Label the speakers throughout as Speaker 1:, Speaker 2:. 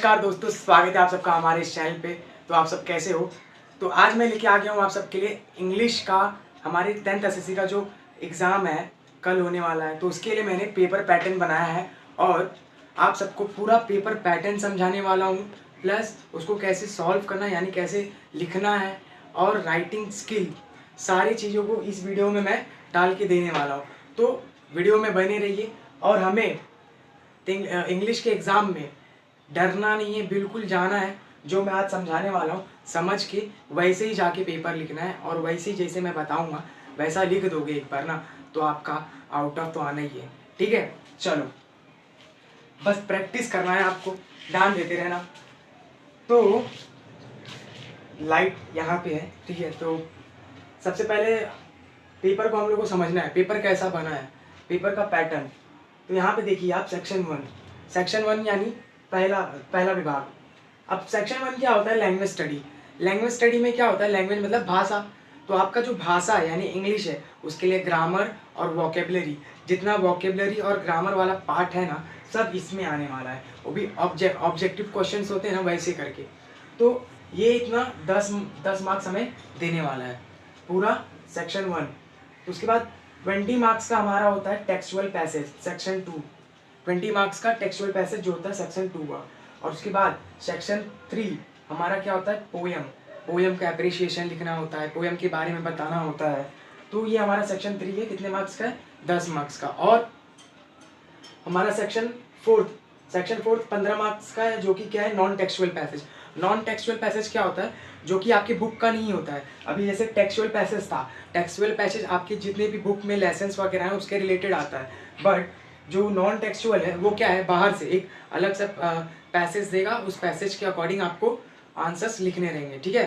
Speaker 1: नमस्कार दोस्तों, स्वागत है आप सबका हमारे इस चैनल पे। तो आप सब कैसे हो? तो आज मैं लेके आ गया हूँ आप सबके लिए इंग्लिश का हमारे 10th एसएससी का जो एग्ज़ाम है कल होने वाला है। तो उसके लिए मैंने पेपर पैटर्न बनाया है और आप सबको पूरा पेपर पैटर्न समझाने वाला हूँ, प्लस उसको कैसे सॉल्व करना यानी कैसे लिखना है और राइटिंग स्किल सारी चीज़ों को इस वीडियो में मैं डाल के देने वाला हूँ। तो वीडियो में बने रहिए और हमें इंग्लिश के एग्ज़ाम में डरना नहीं है, बिल्कुल जाना है। जो मैं आज समझाने वाला हूँ समझ के वैसे ही जाके पेपर लिखना है और वैसे ही जैसे मैं बताऊँगा वैसा लिख दोगे एक बार ना तो आपका आउट ऑफ तो आना ही है। ठीक है, चलो बस प्रैक्टिस करना है, आपको ध्यान देते रहना। तो लाइट यहाँ पे है, ठीक है। तो सबसे पहले पेपर को हम लोग को समझना है, पेपर कैसा बना है, पेपर का पैटर्न। तो यहाँ पे देखिए आप सेक्शन वन यानी पहला विभाग। अब सेक्शन वन क्या होता है? Language study. लैंग्वेज स्टडी में क्या होता है? लैंग्वेज मतलब भाषा। तो आपका जो भाषा है यानी इंग्लिश है उसके लिए ग्रामर और वोकेबलरी, जितना वोकेबलरी और ग्रामर वाला पार्ट है ना सब इसमें आने वाला है। वो भी ऑब्जेक्टिव क्वेश्चंस होते हैं ना वैसे करके। तो ये इतना 10 मार्क्स हमें देने वाला है पूरा सेक्शन वन। उसके बाद 20 मार्क्स का हमारा होता है टेक्सचुअल पैसेज सेक्शन 2। 20 मार्क्स का टेक्सचुअल पैसेज जो होता है सेक्शन 2 का। और उसके बाद सेक्शन 3 हमारा क्या होता है? पोएम का अप्रिशिएशन लिखना होता है, पोएम के बारे में बताना होता है। तो ये हमारा सेक्शन 3 है, कितने मार्क्स का है? 10 मार्क्स का। और हमारा सेक्शन फोर्थ 15 मार्क्स का है, जो कि क्या है? Non textual passage. Non textual passage क्या होता है? जो कि आपकी बुक का नहीं होता है। अभी जैसे टेक्सचुअल पैसेज था, टेक्सचुअल पैसेज आपके जितने भी बुक में लेसन्स वगैरह हैं उसके रिलेटेड आता है। बट जो नॉन टेक्सचुअल है वो क्या है? बाहर से एक अलग से पैसेज देगा, उस पैसेज के अकॉर्डिंग आपको आंसर्स लिखने रहेंगे। ठीक है,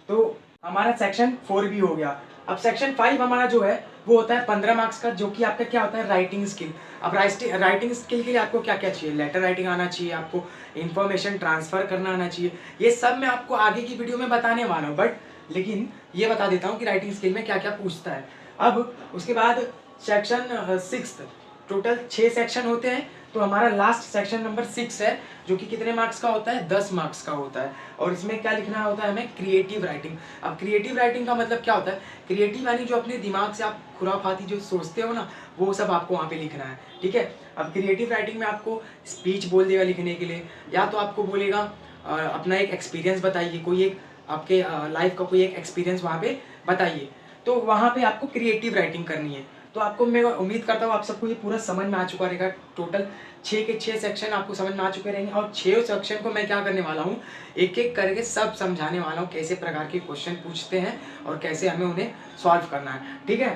Speaker 1: तो हमारा सेक्शन 4 भी हो गया। अब सेक्शन 5 हमारा जो है वो होता है 15 मार्क्स का, जो कि आपका क्या होता है? Writing skill. अब राइटिंग स्किल के लिए आपको क्या क्या चाहिए? लेटर राइटिंग आना चाहिए, आपको इन्फॉर्मेशन ट्रांसफ़र करना आना चाहिए। ये सब मैं आपको आगे की वीडियो में बताने वाला हूँ, बट लेकिन ये बता देता हूँ कि राइटिंग स्किल में क्या क्या पूछता है। अब उसके बाद सेक्शन 6, टोटल 6 सेक्शन होते हैं। तो हमारा लास्ट सेक्शन नंबर 6 है, जो कि कितने मार्क्स का होता है? 10 मार्क्स का होता है। और इसमें क्या लिखना होता है हमें? Creative writing. अब क्रिएटिव राइटिंग का मतलब क्या होता है? क्रिएटिव यानी जो अपने दिमाग से आप खुराफाती जो सोचते हो ना वो सब आपको वहाँ पे लिखना है। ठीक है, अब क्रिएटिव राइटिंग में आपको स्पीच बोल देगा लिखने के लिए, या तो आपको बोलेगा अपना एक एक्सपीरियंस बताइए, कोई एक आपके लाइफ का कोई एक एक्सपीरियंस वहाँ पे बताइए। तो वहाँ पे आपको क्रिएटिव राइटिंग करनी है। तो आपको मैं उम्मीद करता हूँ आप सबको ये पूरा समझ में आ चुका रहेगा। टोटल 6 के 6 सेक्शन आपको समझ में आ चुके रहेंगे और 6 सेक्शन को मैं क्या करने वाला हूँ, एक एक करके सब समझाने वाला हूँ कैसे प्रकार के क्वेश्चन पूछते हैं और कैसे हमें उन्हें सॉल्व करना है। ठीक है,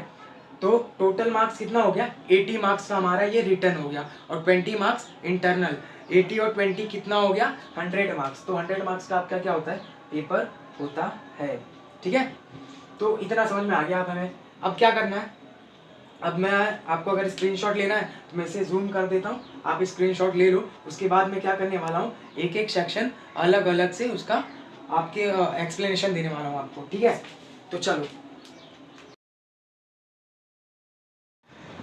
Speaker 1: तो टोटल मार्क्स कितना हो गया? 80 मार्क्स का हमारा ये रिटर्न हो गया और 20 मार्क्स इंटरनल। 80 और 20 कितना हो गया? 100 मार्क्स। तो 100 मार्क्स का आपका क्या होता है? पेपर होता है। ठीक है, तो इतना समझ में आ गया आप हमें। अब क्या करना है? अब मैं आपको अगर स्क्रीनशॉट लेना है तो मैं इसे जूम कर देता हूँ, आप स्क्रीनशॉट ले लो। उसके बाद मैं क्या करने वाला हूँ, एक एक सेक्शन अलग अलग से उसका आपके एक्सप्लेनेशन देने वाला हूँ आपको। ठीक है, तो चलो।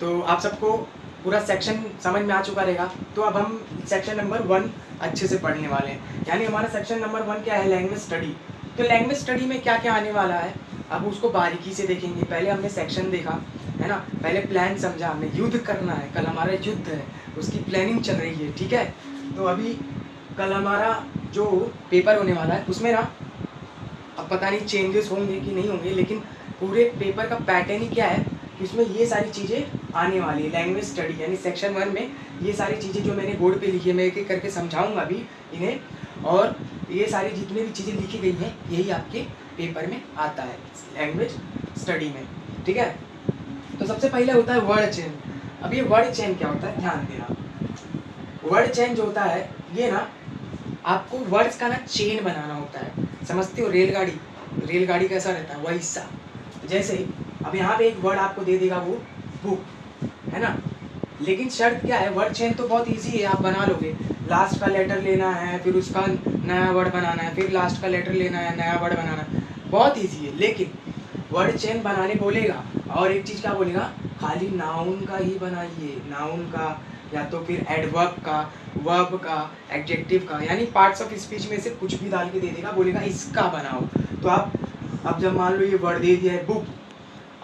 Speaker 1: तो आप सबको पूरा सेक्शन समझ में आ चुका रहेगा। तो अब हम सेक्शन नंबर 1 अच्छे से पढ़ने वाले हैं। यानी हमारा सेक्शन नंबर 1 क्या है? Language study. तो लैंग्वेज स्टडी में क्या क्या आने वाला है अब उसको बारीकी से देखेंगे। पहले हमने सेक्शन देखा है ना, पहले प्लान समझा हमने। युद्ध करना है, कल हमारा युद्ध है, उसकी प्लानिंग चल रही है। ठीक है, तो अभी कल हमारा जो पेपर होने वाला है उसमें ना अब पता नहीं चेंजेस होंगे कि नहीं होंगे, लेकिन पूरे पेपर का पैटर्न ही क्या है कि उसमें ये सारी चीज़ें आने वाली है। लैंग्वेज स्टडी यानी सेक्शन 1 में ये सारी चीज़ें जो मैंने बोर्ड पे लिखी है मैं एक एक करके समझाऊंगा अभी इन्हें, और ये सारी जितनी भी चीज़ें लिखी गई हैं यही आपके पेपर में आता है लैंग्वेज स्टडी में। ठीक है, तो सबसे पहले होता है वर्ड चेन। अब ये वर्ड चेन क्या होता है? ध्यान देना। वर्ड चेन जो होता है ये ना आपको वर्ड्स का ना चेन बनाना होता है। समझते हो? रेलगाड़ी कैसा रहता है वैसा। जैसे अब यहाँ पे एक वर्ड आपको दे देगा वो बुक, है ना, लेकिन शर्त क्या है? वर्ड चेन तो बहुत इजी है, आप बना लोगे। लास्ट का लेटर लेना है, फिर उसका नया वर्ड बनाना है, फिर लास्ट का लेटर लेना है, नया वर्ड बनाना है, बहुत इजी है। लेकिन वर्ड चेन बनाने बोलेगा और एक चीज़ क्या बोलेगा? खाली नाउन का ही बनाइए, नाउन का या तो फिर एडवर्ब का, वर्ब का, एडजेक्टिव का, यानी पार्ट्स ऑफ स्पीच में से कुछ भी डाल के दे देगा, बोलेगा इसका बनाओ। तो आप अब जब मान लो ये वर्ड दे दिया है बुक,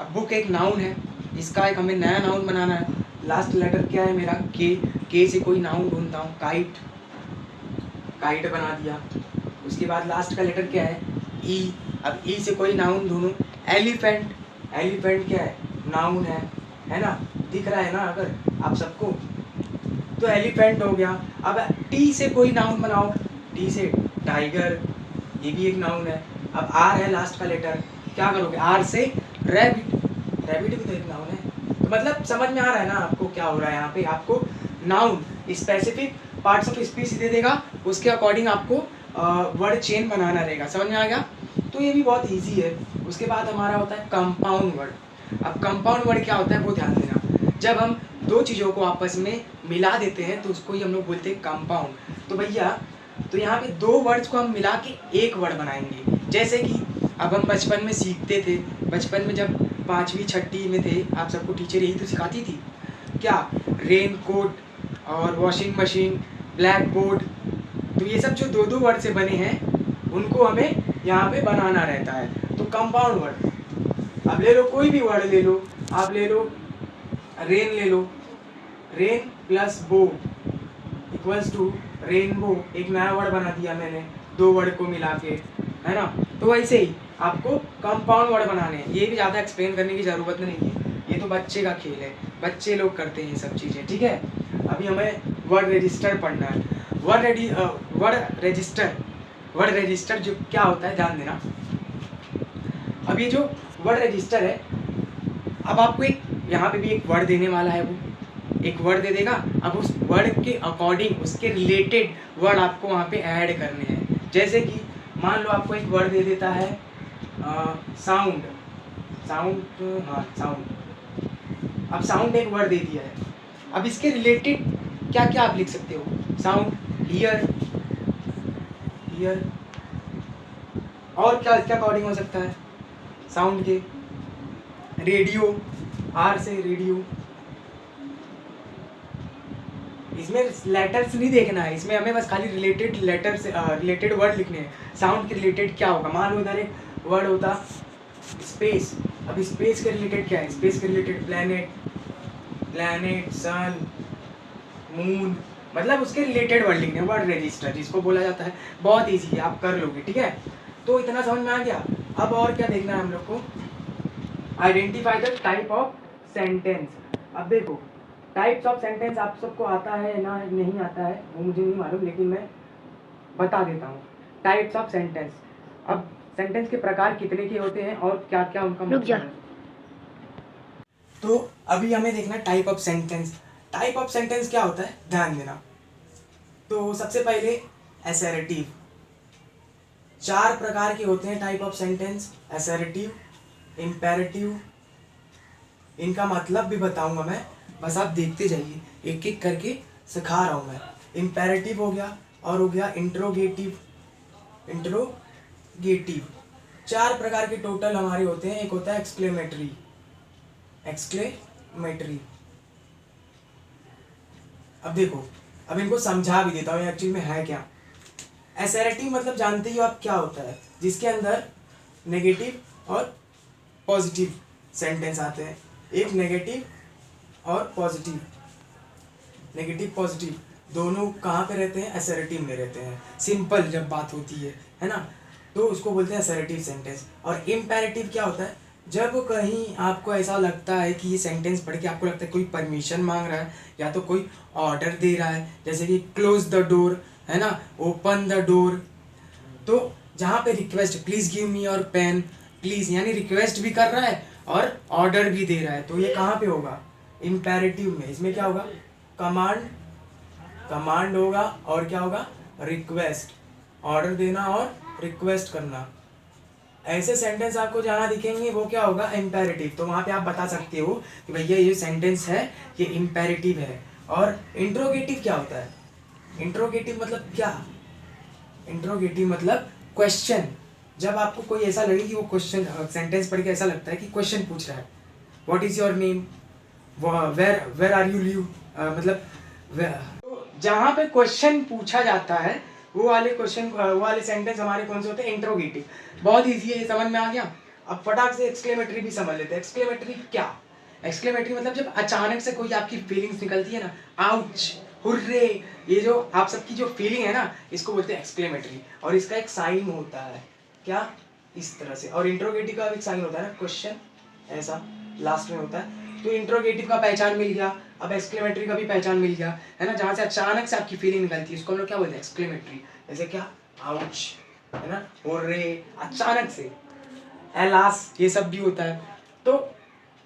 Speaker 1: अब बुक एक नाउन है, इसका एक हमें नया नाउन बनाना है। लास्ट लेटर क्या है मेरा? के से कोई नाउन ढूंढता हूँ, काइट, काइट बना दिया। उसके बाद लास्ट का लेटर क्या है? ई। अब ई से कोई नाउन ढूंढूं, एलिफेंट, एलिफेंट क्या है? नाउन है ना? दिख रहा है ना अगर आप सबको? तो एलिफेंट हो गया। अब टी से कोई नाउन बनाओ, टी से टाइगर, ये भी एक नाउन है। अब आर है लास्ट का लेटर, क्या करोगे? आर से रैबिट, रैबिट भी तो एक नाउन है। तो मतलब समझ में आ रहा है ना आपको क्या हो रहा है यहाँ पे? आपको noun specific parts of speech दे देगा, उसके अकॉर्डिंग आपको वर्ड चेन बनाना रहेगा। समझ में आ गया? तो ये भी बहुत ईजी है। उसके बाद हमारा होता है कंपाउंड वर्ड। अब कंपाउंड वर्ड क्या होता है वो ध्यान देना। जब हम दो चीज़ों को आपस में मिला देते हैं तो उसको ही हम लोग बोलते हैं कंपाउंड। तो भैया, तो यहाँ पे दो वर्ड्स को हम मिला के एक वर्ड बनाएंगे। जैसे कि अब हम बचपन में सीखते थे, बचपन में जब 5वीं 6ठी में थे, आप सबको टीचर यही तो सिखाती थी क्या? रेन कोट और वॉशिंग मशीन, ब्लैक बोर्ड। तो ये सब जो दो दो वर्ड से बने हैं उनको हमें यहाँ पे बनाना रहता है। तो कंपाउंड वर्ड, अब ले लो कोई भी वर्ड ले लो, आप ले लो रेन, ले लो रेन प्लस बो इक्वल्स टू रेनबो। एक नया वर्ड बना दिया मैंने दो वर्ड को मिला के, है ना? तो वैसे ही आपको कंपाउंड वर्ड बनाने हैं। ये भी ज़्यादा एक्सप्लेन करने की ज़रूरत नहीं है, ये तो बच्चे का खेल है, बच्चे लोग करते हैं ये सब चीज़ें, ठीक है? अभी हमें वर्ड रजिस्टर पढ़ना है। वर्ड रजिस्टर जो क्या होता है ध्यान देना। अब ये जो वर्ड रजिस्टर है, अब आपको एक यहाँ पे भी एक वर्ड देने वाला है, वो एक वर्ड दे देगा। अब उस वर्ड के अकॉर्डिंग उसके रिलेटेड वर्ड आपको वहाँ पे ऐड करने हैं। जैसे कि मान लो आपको एक वर्ड दे देता है साउंड, साउंड, हाँ साउंड। अब साउंड एक वर्ड दे दिया है, अब इसके रिलेटेड क्या क्या आप लिख सकते हो? साउंड, हियर, हियर, और क्या क्या अकॉर्डिंग हो सकता है साउंड के? रेडियो, आर से रेडियो। इसमें लेटर्स नहीं देखना है, इसमें हमें बस खाली रिलेटेड लेटर से रिलेटेड वर्ड लिखने हैं। साउंड के रिलेटेड क्या होगा? मान लो इधर एक वर्ड होता स्पेस, अब स्पेस के रिलेटेड क्या है? स्पेस के रिलेटेड प्लैनेट, प्लैनेट, सन, मून, मतलब उसके रिलेटेड वर्ड लिखने हैं। वर्ड रजिस्टर जिसको बोला जाता है, बहुत ईजी है, आप कर लोगे, ठीक है? तो इतना समझ में आ गया। अब और क्या देखना है हम लोग को? Identify the type of sentence. अब देखो टाइप्स ऑफ सेंटेंस आप सबको आता है ना नहीं आता है वो मुझे नहीं मालूम, लेकिन मैं बता देता हूँ। टाइप्स ऑफ सेंटेंस, अब सेंटेंस के प्रकार कितने के होते हैं और क्या क्या उनका मतलब है। तो अभी हमें देखना type of sentence. Type of sentence क्या होता है ध्यान देना। तो सबसे पहले असर्टिव, 4 प्रकार के होते हैं type of sentence. Assertive, imperative, इनका मतलब भी बताऊंगा मैं, बस आप देखते जाइए, एक एक करके सिखा रहा हूँ मैं। इम्पेरेटिव हो गया और हो गया इंट्रोगेटिव, इंट्रोगेटिव। 4 प्रकार के टोटल हमारे होते हैं। एक होता है एक्सक्लेमेटरी, एक्सक्लेमेटरी। अब देखो, अब इनको समझा भी देता हूँ एक्चुअली में है क्या। असर्टिव मतलब जानते ही हो आप क्या होता है? जिसके अंदर नेगेटिव और पॉजिटिव सेंटेंस आते हैं। एक नेगेटिव और पॉजिटिव, नेगेटिव पॉजिटिव दोनों कहाँ पे रहते हैं? असर्टिव में रहते हैं। सिंपल जब बात होती है ना, तो उसको बोलते हैं असर्टिव सेंटेंस। और इम्पेरेटिव क्या होता है? जब कहीं आपको ऐसा लगता है कि ये सेंटेंस पढ़ के आपको लगता है कोई परमिशन मांग रहा है या तो कोई ऑर्डर दे रहा है, जैसे कि क्लोज द डोर, है ना, ओपन द डोर। तो जहाँ पे request, please give me your pen, please, यानी रिक्वेस्ट भी कर रहा है और ऑर्डर भी दे रहा है, तो ये कहाँ पे होगा? इम्पेरेटिव में। इसमें क्या होगा? कमांड, कमांड होगा और क्या होगा? रिक्वेस्ट, ऑर्डर देना और रिक्वेस्ट करना। ऐसे सेंटेंस आपको जहाँ दिखेंगे वो क्या होगा? इम्पेरेटिव। तो वहाँ पे आप बता सकते हो कि भैया ये सेंटेंस है ये इम्पेरेटिव है। और इंट्रोगेटिव क्या होता है? इंट्रोगेटिव मतलब क्या? इंट्रोगेटिव मतलब क्वेश्चन। जब आपको कोई ऐसा लगे कि वो क्वेश्चन, सेंटेंस पढ़ के ऐसा लगता है कि क्वेश्चन पूछ रहा है। What is your name, where are you live, मतलब तो जहाँ पे क्वेश्चन पूछा जाता है वो वाले क्वेश्चन, वो वाले सेंटेंस हमारे कौन से होते हैं, इंट्रोगेटिव। बहुत ईजी है, ये समझ में आ गया। अब फटाक से एक्सक्लेमेटरी भी समझ लेते हैं। एक्सक्लेमेटरी क्या? एक्सक्लेमेटरी मतलब जब अचानक से कोई आपकी फीलिंग्स निकलती है ना, आउच, हुर्रे, ये जो आप सबकी जो फीलिंग है ना, इसको बोलते हैं एक्सक्लेमेटरी। और इसका एक साइन होता है, क्या, इस तरह से। और इंट्रोगेटिव का भी एक साइन होता है ना, क्वेश्चन, ऐसा लास्ट में होता है। तो इंट्रोगेटिव का पहचान मिल गया, अब एक्सक्लेमेटरी का भी पहचान मिल गया, है ना, जहाँ से अचानक से आपकी फीलिंग निकलती है, इसको हम लोग क्या बोलते हैं, एक्सक्लेमेटरी। जैसे क्या, आउच, है ना, हुर्रे, अचानक से, एलास, ये सब भी होता है। तो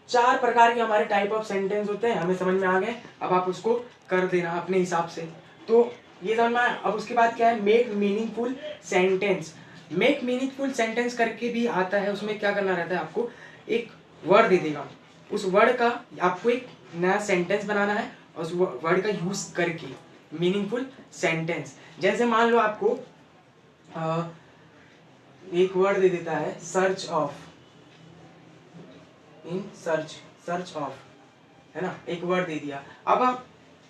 Speaker 1: 4 प्रकार के हमारे टाइप ऑफ सेंटेंस होते हैं, हमें समझ में आ गए। अब आप उसको कर देना अपने हिसाब से। तो ये समझ में आया। अब उसके बाद क्या है, make meaningful sentence. Make meaningful sentence करके भी आता है, उसमें क्या करना रहता है, आपको एक वर्ड दे देगा, उस वर्ड का आपको एक नया सेंटेंस बनाना है, और उस वर्ड का यूज करके मीनिंगफुल सेंटेंस। जैसे मान लो आपको एक वर्ड दे देता है, search of, in search of, है ना, एक वर्ड दे दिया। अब आप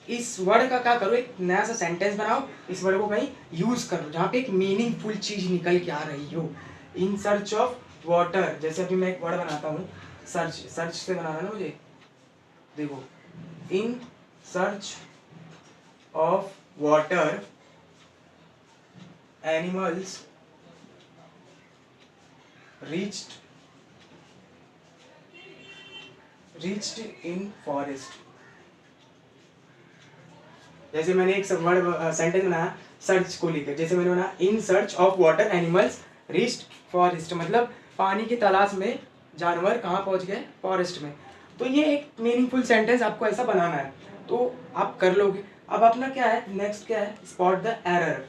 Speaker 1: इस वर्ड का क्या करो, एक नया सा सेंटेंस बनाओ, इस वर्ड को कहीं यूज करो जहाँ पे एक मीनिंगफुल चीज निकल के आ रही हो। इन सर्च ऑफ वाटर, जैसे अभी मैं एक वर्ड बनाता हूँ, सर्च, सर्च से बनाना ना मुझे, देखो, in search of water animals reached in forest। जैसे मैंने एक वर्ड सेंटेंस बनाया सर्च को लेकर, जैसे मैंने बनाया in search of water animals reached forest, मतलब पानी की तलाश में जानवर कहाँ पहुँच गए, फॉरेस्ट में। तो ये एक मीनिंगफुल सेंटेंस आपको ऐसा बनाना है, तो आप कर लोगे। अब अपना क्या है, नेक्स्ट क्या है, spot the error.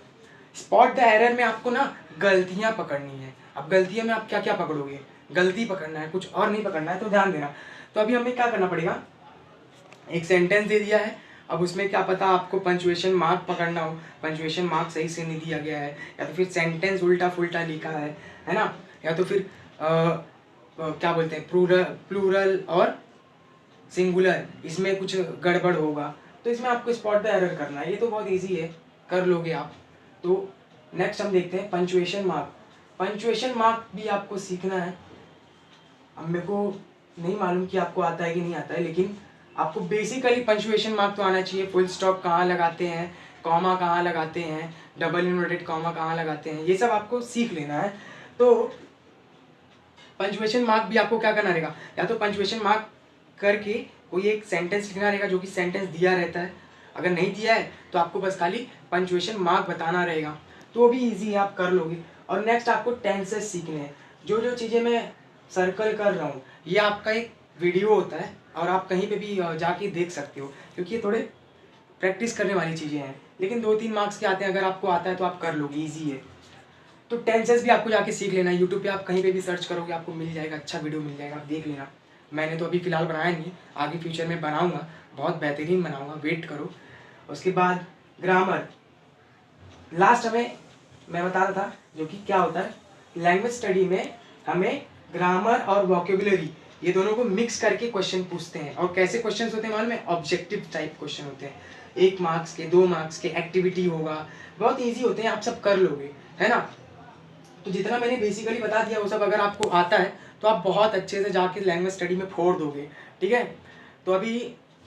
Speaker 1: Spot the error में आपको ना गलतियाँ पकड़नी है। अब गलतियों में आप क्या क्या पकड़ोगे, गलती पकड़ना है, कुछ और नहीं पकड़ना है, तो ध्यान देना। तो अभी हमें क्या करना पड़ेगा, एक सेंटेंस दे दिया है, अब उसमें क्या पता आपको पंचुएशन मार्क पकड़ना हो, पंचुएशन मार्क सही से नहीं दिया गया है, या तो फिर सेंटेंस उल्टा फुल्टा लिखा है ना, या तो फिर क्या बोलते हैं, प्लूरल और सिंगुलर, इसमें कुछ गड़बड़ होगा, तो इसमें आपको स्पॉट द एरर करना है। ये तो बहुत ईजी है, कर लोगे आप। तो नेक्स्ट हम देखते हैं पंचुएशन मार्क। पंचुएशन मार्क भी आपको सीखना है। अब मेरे को नहीं मालूम कि आपको आता है कि नहीं आता है, लेकिन आपको बेसिकली पंचुएशन मार्क तो आना चाहिए। फुल स्टॉप कहाँ लगाते हैं, कॉमा कहाँ लगाते हैं, डबल इन्वर्टेड कॉमा कहाँ लगाते हैं, ये सब आपको सीख लेना है। तो पंचुएशन मार्क भी आपको क्या करना रहेगा, या तो पंचुएशन मार्क करके कोई एक सेंटेंस लिखना रहेगा जो कि सेंटेंस दिया रहता है, अगर नहीं दिया है तो आपको बस खाली पंचुएशन मार्क बताना रहेगा, तो वो भी ईजी है, आप कर लोगे। और नेक्स्ट आपको टेंसेस सीखने हैं। जो जो चीज़ें मैं सर्कल कर रहा हूँ, ये आपका एक वीडियो होता है, और आप कहीं पे भी जाके देख सकते हो, क्योंकि ये थोड़े प्रैक्टिस करने वाली चीज़ें हैं, लेकिन 2-3 मार्क्स के आते हैं। अगर आपको आता है तो आप कर लोगे, ईजी है। तो टेंसेस भी आपको जाके सीख लेना है। यूट्यूब पे आप कहीं पे भी सर्च करोगे आपको मिल जाएगा, अच्छा वीडियो मिल जाएगा, आप देख लेना। मैंने तो अभी फ़िलहाल बनाया नहीं, आगे फ्यूचर में बनाऊँगा, बहुत बेहतरीन बनाऊँगा, वेट करो। उसके बाद ग्रामर, लास्ट हमें मैं बता रहा था, जो कि क्या होता है, लैंग्वेज स्टडी में हमें ग्रामर और वोकेबुलरी ये दोनों को मिक्स करके क्वेश्चन पूछते हैं। और कैसे क्वेश्चन होते हैं मालूम है, ऑब्जेक्टिव टाइप क्वेश्चन होते हैं, 1 मार्क्स के, 2 मार्क्स के, एक्टिविटी होगा, बहुत ईजी होते हैं, आप सब कर लोगे, है ना। तो जितना मैंने बेसिकली बता दिया वो सब अगर आपको आता है तो आप बहुत अच्छे से जाके लैंग्वेज स्टडी में फोड़ दोगे, ठीक है। तो अभी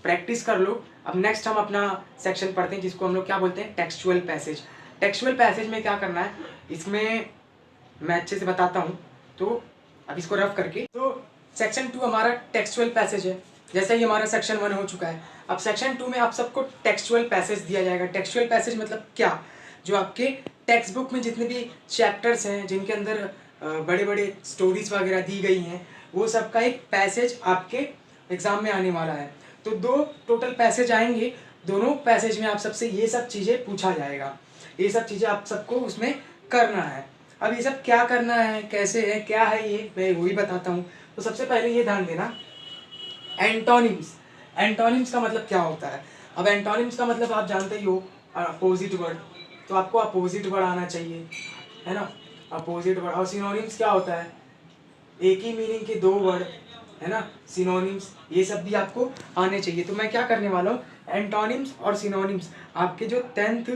Speaker 1: प्रैक्टिस कर लो। अब नेक्स्ट हम अपना सेक्शन पढ़ते हैं, जिसको हम लोग क्या बोलते हैं, टेक्सचुअल पैसेज। टेक्सचुअल पैसेज में क्या करना है, इसमें मैं अच्छे से बताता हूँ, तो अब इसको रफ करके। तो सेक्शन 2 हमारा टेक्सचुअल पैसेज है। जैसे ही हमारा सेक्शन 1 हो चुका है, अब सेक्शन 2 में आप सबको टेक्सचुअल पैसेज दिया जाएगा। टेक्सचुअल पैसेज मतलब क्या, जो आपके टेक्स्ट बुक में जितने भी चैप्टर्स हैं, जिनके अंदर बड़े बड़े स्टोरीज वगैरह दी गई हैं, वो सब का एक पैसेज आपके एग्ज़ाम में आने वाला है। तो 2 टोटल पैसेज आएंगे, दोनों पैसेज में आप सबसे ये सब चीज़ें पूछा जाएगा, ये सब चीज़ें आप सबको उसमें करना है। अब ये सब क्या करना है, कैसे है, क्या है, ये मैं वही बताता हूँ। तो सबसे पहले ये ध्यान देना, एंटोनिम्स। एंटोनिम्स का मतलब क्या होता है। अब एंटोनिम्स का मतलब आप जानते ही हो, अपोजिट वर्ड, तो आपको अपोजिट वर्ड आना चाहिए, है ना, अपोजिट वर्ड। और सिनोनिम्स क्या होता है, एक ही मीनिंग के 2 वर्ड, है ना, सिनोनिम्स, ये सब भी आपको आने चाहिए। तो मैं क्या करने वाला हूँ, एंटोनिम्स और सिनोनिम्स आपके जो 10th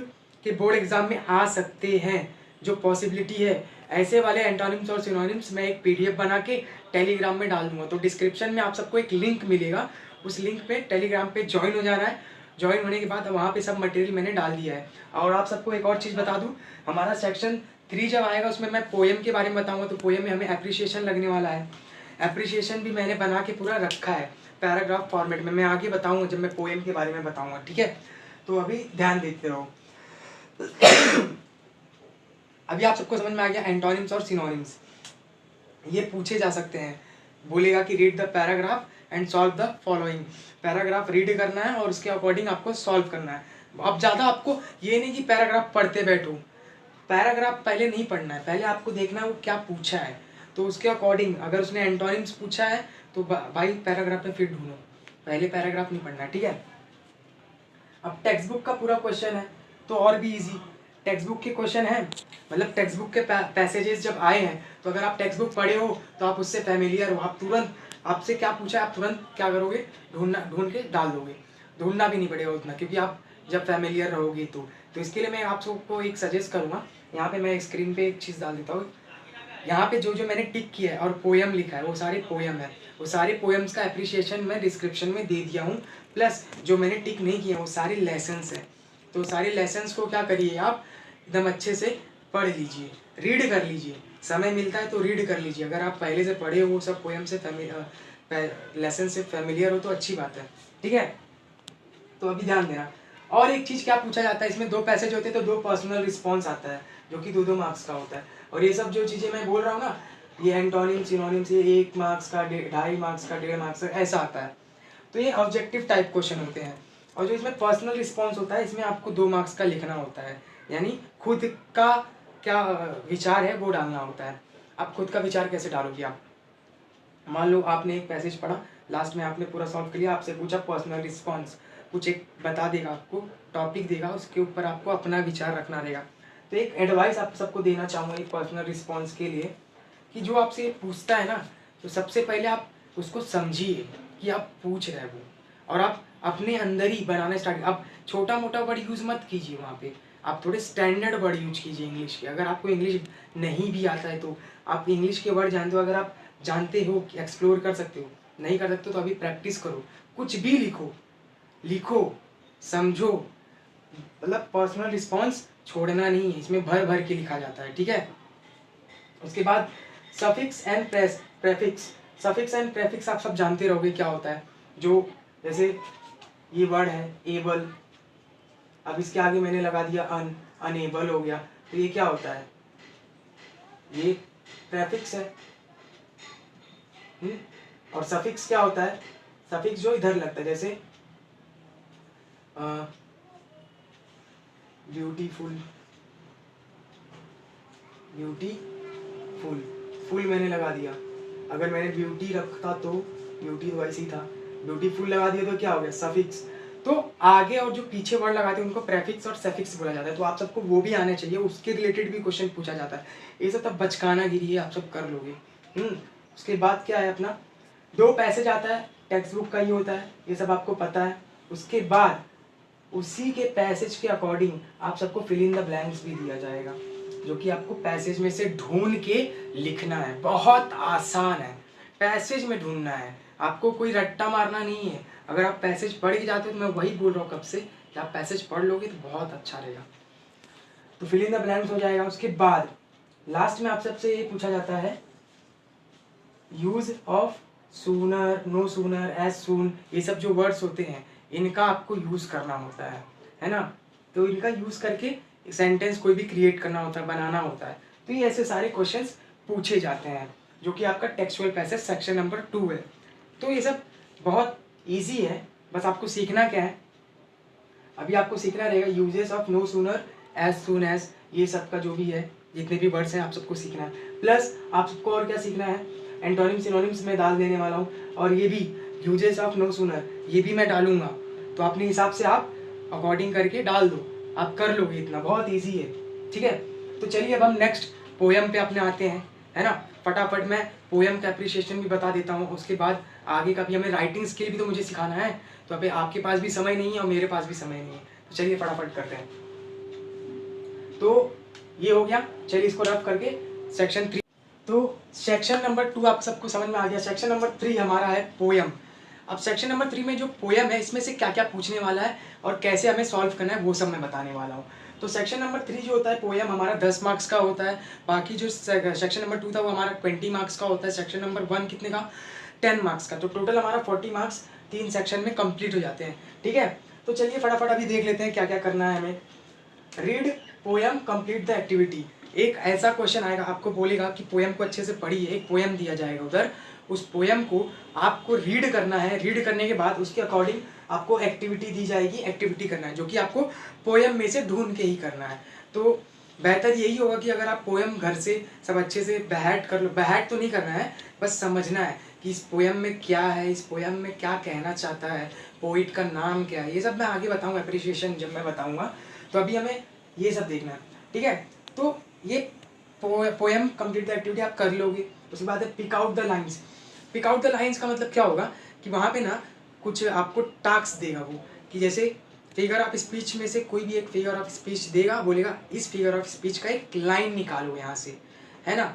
Speaker 1: के बोर्ड एग्जाम में आ सकते हैं, जो पॉसिबिलिटी है, ऐसे वाले एंटोनिम्स और सिनोनिम्स मैं एक पीडीएफ बना के टेलीग्राम में डाल दूंगा। तो डिस्क्रिप्शन में आप सबको एक लिंक मिलेगा, उस लिंक पे टेलीग्राम पे ज्वाइन हो जाना है। ज्वाइन होने के बाद वहाँ पे सब मटेरियल मैंने डाल दिया है। और आप सबको एक और चीज़ बता दूँ, हमारा सेक्शन 3 जब आएगा उसमें मैं पोएम के बारे में बताऊँगा। तो पोएम में हमें एप्रिसिएशन लगने वाला है, एप्रिसिएशन भी मैंने बना के पूरा रखा है पैराग्राफ फॉर्मेट में। मैं आगे बताऊँगा जब मैं पोएम के बारे में बताऊँगा, ठीक है। तो अभी ध्यान देते रहो। अभी आप सबको समझ में आ गया एंटोनिम्स और सिनोनिम्स ये पूछे जा सकते हैं। बोलेगा कि read the paragraph and solve the following. Paragraph read करना है और उसके अकॉर्डिंग आपको सॉल्व करना है। अब ज़्यादा आपको ये नहीं कि पैराग्राफ पढ़ते बैठो, पैराग्राफ पहले नहीं पढ़ना है, पहले आपको देखना है वो क्या पूछा है। तो उसके अकॉर्डिंग अगर उसने एंटोनिम्स पूछा है तो भाई पैराग्राफ में फिर ढूंढो, पहले पैराग्राफ नहीं पढ़ना है, ठीक है। अब टेक्स्ट बुक का पूरा क्वेश्चन है तो और भी इजी। टेक्स्ट बुक के क्वेश्चन है, मतलब टेक्स्ट बुक के पैसेजेस जब आए हैं तो अगर आप टेक्स्ट बुक पढ़े हो तो आप उससे फैमिलियर हो, आप तुरंत, आपसे क्या पूछा है आप तुरंत क्या करोगे, ढूंढ के डाल दोगे, ढूंढना भी नहीं पड़ेगा उतना, क्योंकि आप जब फैमिलियर रहोगे तो इसके लिए मैं आप सबको एक सजेस्ट करूँगा। यहाँ पे मैं स्क्रीन पे एक चीज़ डाल देता हूँ। यहाँ पे जो जो मैंने टिक किया है और पोएम लिखा है वो सारे पोएम है, वो सारे पोएम्स का एप्रिसिएशन मैं डिस्क्रिप्शन में दे दिया हूँ। प्लस जो मैंने टिक नहीं किया वो सारे लेसन्स हैं। तो सारे लेसन्स को क्या करिए आप एकदम अच्छे से पढ़ लीजिए, रीड कर लीजिए, समय मिलता है तो रीड कर लीजिए। अगर आप पहले से पढ़े हो सब पोएम से लेसन से फैमिलियर हो तो अच्छी बात है, ठीक है। तो अभी ध्यान देना। और एक चीज़ क्या पूछा जाता है, इसमें 2 पैसेज होते हैं तो 2 पर्सनल रिस्पॉन्स आता है जो कि 2-2 मार्क्स का होता है। और ये सब जो चीज़ें मैं बोल रहा हूँ ना, ये एंटोनिम सिनोनिम से 1 मार्क्स का, 2.5 मार्क्स का, 1.5 मार्क्स का ऐसा आता है। तो ये ऑब्जेक्टिव टाइप क्वेश्चन होते हैं। और जो इसमें पर्सनल रिस्पॉन्स होता है इसमें आपको 2 मार्क्स का लिखना होता है, यानी खुद का क्या विचार है वो डालना होता है। आप खुद का विचार कैसे डालोगे आप, मान लो आपने एक पैसेज पढ़ा, लास्ट में आपने पूरा सॉल्व कर लिया, आपसे पूछा पर्सनल रिस्पॉन्स, कुछ एक बता देगा आपको, टॉपिक देगा, उसके ऊपर आपको अपना विचार रखना रहेगा। तो एक एडवाइस आप सबको देना चाहूँगा एक पर्सनल रिस्पॉन्स के लिए, कि जो आपसे पूछता है ना तो सबसे पहले आप उसको समझिए कि आप पूछ रहे हैं वो, और आप अपने अंदर ही बनाना स्टार्ट। आप छोटा मोटा वर्ड यूज़ मत कीजिए वहाँ पे, आप थोड़े स्टैंडर्ड वर्ड यूज कीजिए इंग्लिश के। अगर आपको इंग्लिश नहीं भी आता है तो आप इंग्लिश के वर्ड जानते हो, अगर आप जानते हो कि एक्सप्लोर कर सकते हो, नहीं कर सकते हो तो अभी प्रैक्टिस करो, कुछ भी लिखो समझो, मतलब पर्सनल रिस्पॉन्स छोड़ना नहीं है, इसमें भर भर के लिखा जाता है, ठीक है। उसके बाद suffix and prefix. Suffix and prefix आप सब जानते रहोगे क्या होता है। जो जैसे ये वर्ड है एबल, अब इसके आगे मैंने लगा दिया अनएबल हो गया, तो ये क्या होता है, ये प्रेफिक्स है। और सफिक्स क्या होता है, सफिक्स जो इधर लगता है, जैसे ब्यूटीफुल, फुल मैंने लगा दिया। अगर मैंने ब्यूटी रखता तो ब्यूटी तो वैसे ही था, ब्यूटीफुल लगा दिया तो क्या हो गया, सफिक्स। तो आगे और जो पीछे वर्ड लगाते हैं उनको प्रेफिक्स और सफिक्स बोला जाता है। तो आप सबको वो भी आना चाहिए, उसके रिलेटेड भी क्वेश्चन पूछा जाता है। ये सब तब बचकाना गिरी है, आप सब कर लोगे। उसके बाद क्या है अपना 2 पैसेज आता है, टेक्स्ट बुक का ही होता है, ये सब आपको पता है। उसके बाद उसी के पैसेज के अकॉर्डिंग आप सबको फिल इन द ब्लैंक्स भी दिया जाएगा, जो कि आपको पैसेज में से ढूंढ के लिखना है। बहुत आसान है, पैसेज में ढूंढना है, आपको कोई रट्टा मारना नहीं है। अगर आप पैसेज पढ़ के जाते हो तो मैं वही बोल रहा हूँ कब से कि आप पैसेज पढ़ लोगे तो बहुत अच्छा रहेगा। तो फिल इन द ब्लैंक्स हो जाएगा। उसके बाद लास्ट में आप सबसे ये पूछा जाता है use of sooner, no sooner, as soon, ये सब जो वर्ड्स होते हैं इनका आपको यूज़ करना होता है ना। तो इनका यूज़ करके सेंटेंस कोई भी क्रिएट करना होता है, बनाना होता है। तो ये ऐसे सारे क्वेश्चंस पूछे जाते हैं, जो कि आपका टेक्सचुअल पैसेज सेक्शन नंबर 2 है। तो ये सब बहुत इजी है, बस आपको सीखना क्या है, अभी आपको सीखना रहेगा uses of no sooner, as soon as, ये सब का जो भी है जितने भी वर्ड्स हैं आप सबको सीखना है। प्लस आप सबको और क्या सीखना है, एंटोनिम सिनोनिम्स में डाल देने वाला हूँ, और ये भी यूजेस ऑफ नो सूनर ये भी मैं डालूंगा। तो अपने हिसाब से आप अकॉर्डिंग करके डाल दो, आप कर लोगे, इतना बहुत ईजी है, ठीक है। तो चलिए अब हम नेक्स्ट पोएम पे अपने आते हैं। है ना। फटाफट मैं पोएम का एप्रिसिएशन भी बता देता हूँ, उसके बाद आगे का भी हमें राइटिंग स्किल भी तो मुझे सिखाना है, तो अभी आपके पास भी समय नहीं है और मेरे पास भी समय नहीं है, तो चलिए फटाफट करते हैं। तो ये हो गया, चलिए इसको रफ करके सेक्शन 3। तो सेक्शन नंबर 2 आप सबको समझ में आ गया। सेक्शन नंबर 3 हमारा है पोयम। अब सेक्शन नंबर 3 में जो पोयम है इसमें से क्या क्या पूछने वाला है और कैसे हमें सॉल्व करना है वो सब मैं बताने वाला हूँ। तो सेक्शन नंबर 3 जो होता है पोयम हमारा 10 मार्क्स का होता है। बाकी जो सेक्शन नंबर 2 था वो हमारा 20 मार्क्स का होता है। सेक्शन नंबर 1 कितने का, 10 मार्क्स का। तो टोटल हमारा 40 मार्क्स 3 सेक्शन में कंप्लीट हो जाते हैं। ठीक है, तो चलिए फटाफट अभी देख लेते हैं क्या क्या करना है हमें। Read poem complete the activity. एक ऐसा क्वेश्चन आएगा, आपको बोलेगा कि पोयम को अच्छे से पढ़िए, एक पोयम दिया जाएगा उधर, उस पोयम को आपको रीड करना है। रीड करने के बाद उसके अकॉर्डिंग आपको एक्टिविटी दी जाएगी, एक्टिविटी करना है जो कि आपको पोयम में से ढूंढ के ही करना है। तो बेहतर यही होगा कि अगर आप पोयम घर से सब अच्छे से बहैट कर लो। बहैट तो नहीं करना है, बस समझना है कि इस पोयम में क्या है, इस पोयम में क्या कहना चाहता है, पोइट का नाम क्या है, ये सब मैं आगे बताऊँगा, एप्रिसिएशन जब मैं बताऊँगा। तो अभी हमें ये सब देखना है। ठीक है, तो ये पोएम कंप्लीट द एक्टिविटी आप कर लोगे। उसके बाद है pick out the lines. Pick out the lines का मतलब क्या होगा कि वहाँ पे ना कुछ आपको टास्क देगा वो, कि जैसे फिगर ऑफ स्पीच में से कोई भी एक फिगर ऑफ स्पीच देगा, बोलेगा इस फिगर ऑफ स्पीच का एक लाइन निकालो यहाँ से, है ना।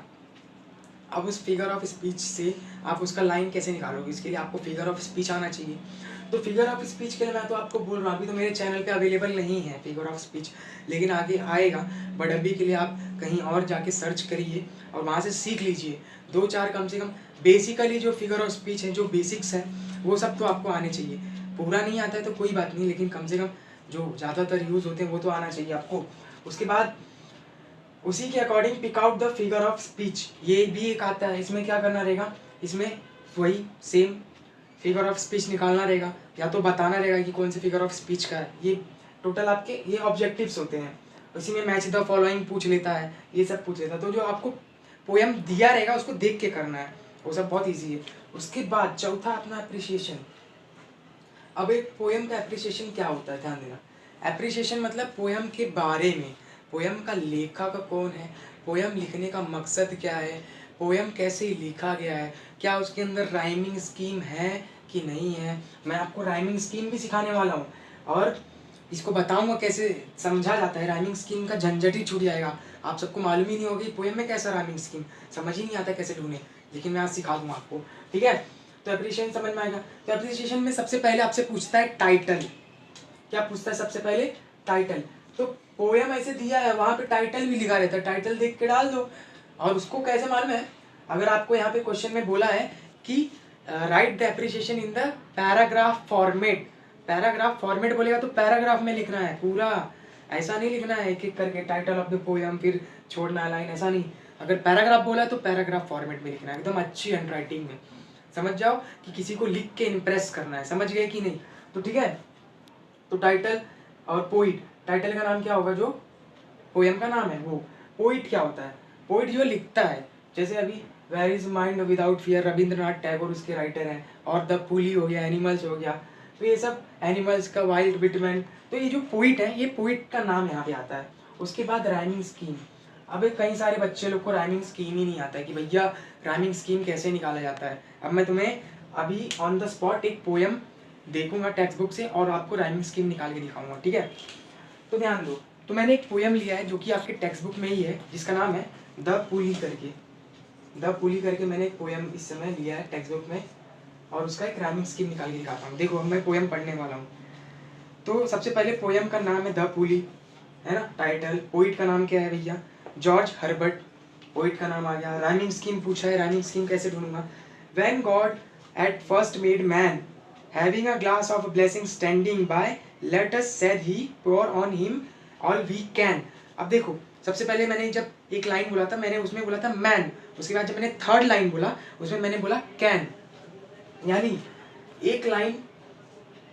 Speaker 1: अब उस फिगर ऑफ स्पीच से आप उसका लाइन कैसे निकालोगे, इसके लिए आपको फिगर ऑफ स्पीच आना चाहिए। तो फिगर ऑफ स्पीच के लिए मैं तो आपको बोल रहा हूँ, अभी तो मेरे चैनल पे अवेलेबल नहीं है फिगर ऑफ स्पीच, लेकिन आगे आएगा। बट अभी के लिए आप कहीं और जाके सर्च करिए और वहाँ से सीख लीजिए 2-4 कम से कम। बेसिकली जो फिगर ऑफ स्पीच है, जो बेसिक्स है, वो सब तो आपको आने चाहिए। पूरा नहीं आता है तो कोई बात नहीं, लेकिन कम से कम जो ज़्यादातर यूज़ होते हैं वो तो आना चाहिए आपको। उसके बाद उसी के according pick out the figure of speech, ये भी एक आता है। इसमें क्या करना रहेगा, इसमें वही सेम फिगर ऑफ स्पीच निकालना रहेगा, या तो बताना रहेगा कि कौन सी फिगर ऑफ स्पीच का है। ये टोटल आपके ये ऑब्जेक्टिव्स होते हैं। उसी में मैच द फॉलोइंग पूछ लेता है, ये सब पूछ लेता है। तो जो आपको पोएम दिया रहेगा उसको देख के करना है, वो सब बहुत ईजी है। उसके बाद चौथा अपना अप्रिसिएशन। अब एक पोएम का एप्रिसिएशन क्या होता है, ध्यान देना। एप्रिसिएशन मतलब पोएम के बारे में, पोएम का लेखक कौन है, पोएम लिखने का मकसद क्या है, पोएम कैसे लिखा गया है, क्या उसके अंदर राइमिंग स्कीम है कि नहीं है। मैं आपको राइमिंग स्कीम भी सिखाने वाला हूँ और इसको बताऊंगा कैसे समझा जाता है। राइमिंग स्कीम का झंझट ही छूट जाएगा। आप सबको मालूम ही नहीं होगी पोएम में कैसा राइमिंग स्कीम, समझ ही नहीं आता कैसे ढूंढे, लेकिन मैं आज सिखा दूंगा आपको। ठीक है, तो एप्रिसिएशन समझ में आएगा। तो एप्रिसिएशन में सबसे पहले आपसे पूछता है टाइटल। क्या पूछता है सबसे पहले, टाइटल। तो पोएम ऐसे दिया है, वहाँ पे टाइटल भी लिखा रहता है, टाइटल देख के डाल दो। और उसको कैसे मालूम है, अगर आपको यहाँ पे क्वेश्चन में बोला है कि right the appreciation in the paragraph format, paragraph format बोलेगा तो पैराग्राफ में लिखना है पूरा, ऐसा नहीं लिखना है एक एक करके टाइटल ऑफ द पोएम फिर छोड़ना लाइन, ऐसा नहीं। अगर पैराग्राफ बोला है तो पैराग्राफ फॉर्मेट में लिखना है, एकदम अच्छी हैंड राइटिंग में। समझ जाओ कि किसी को लिख के इम्प्रेस करना है, समझ गए कि नहीं। तो ठीक है, तो टाइटल और पोइट, टाइटल का नाम क्या होगा, जो पोएम का नाम है वो। पोइट क्या होता है, पोइट जो लिखता है, जैसे अभी where is mind without fear, Rabindranath Tagore उसके राइटर हैं। और द पुली हो गया, एनिमल्स हो गया, तो ये सब एनिमल्स का, वाइल्ड विटमैन, तो ये जो पोइट है, ये पोइट का नाम यहाँ पे आता है। उसके बाद राइमिंग स्कीम। अब कई सारे बच्चे लोग को राइमिंग स्कीम ही नहीं आता है कि भैया राइमिंग स्कीम कैसे निकाला जाता है। अब मैं तुम्हें अभी ऑन द स्पॉट एक पोएम देखूंगा टेक्स्ट बुक से और आपको राइमिंग स्कीम निकाल के दिखाऊंगा। ठीक है, तो ध्यान दो। तो मैंने एक पोएम लिया है जो कि आपके टेक्स्ट बुक में ही है, जिसका नाम है द पुली करके। द पुली करके मैंने एक पोएम इस समय लिया है टेक्स्ट बुक में, और उसका एक राइमिंग स्कीम निकाल के दिखाता हूँ। देखो मैं पोएम पढ़ने वाला हूँ। तो सबसे पहले पोएम का नाम है द पुली, है ना, टाइटल। पोइट का नाम क्या है भैया, जॉर्ज हर्बर्ट, पोइट का नाम आ गया। राइमिंग स्कीम पूछा है, राइमिंग स्कीम कैसे ढूंढूंगा। When God at first made man, having a glass of blessing standing by, let us said he pour on him all we can। अब देखो सबसे पहले मैंने जब एक लाइन बोला था, मैंने उसमें बोला था मैन, उसके बाद जब मैंने थर्ड लाइन बोला उसमें मैंने बोला कैन, यानी एक लाइन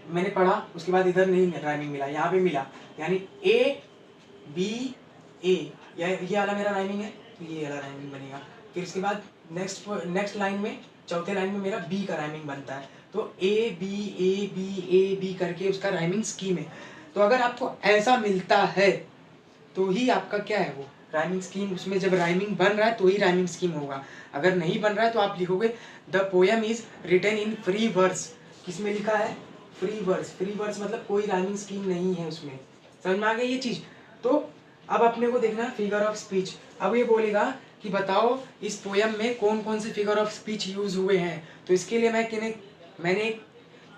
Speaker 1: मैंने पढ़ा, उसके बाद इधर नहीं राइमिंग मिला, यहाँ पे मिला, यानी ए बी ए, ये वाला मेरा राइमिंग है, तो ये वाला राइमिंग बनेगा। फिर उसके बाद नेक्स्ट लाइन में, चौथे लाइन में मेरा बी का राइमिंग बनता है। तो ए बी करके उसका राइमिंग स्कीम है। तो अगर आपको ऐसा मिलता है तो ही आपका क्या है, वो राइमिंग स्कीम, उसमें जब राइमिंग बन रहा है तो ही राइमिंग स्कीम होगा, अगर नहीं बन रहा है तो आप लिखोगे the poem is written in free verse. किसमें लिखा है? Free verse. फ्री वर्स मतलब कोई राइमिंग स्कीम नहीं है उसमें। समझ में आ गई ये चीज़? तो अब अपने को देखना फिगर ऑफ स्पीच। अब ये बोलेगा कि बताओ इस पोएम में कौन कौन से फिगर ऑफ स्पीच यूज हुए हैं। तो इसके लिए मैंने एक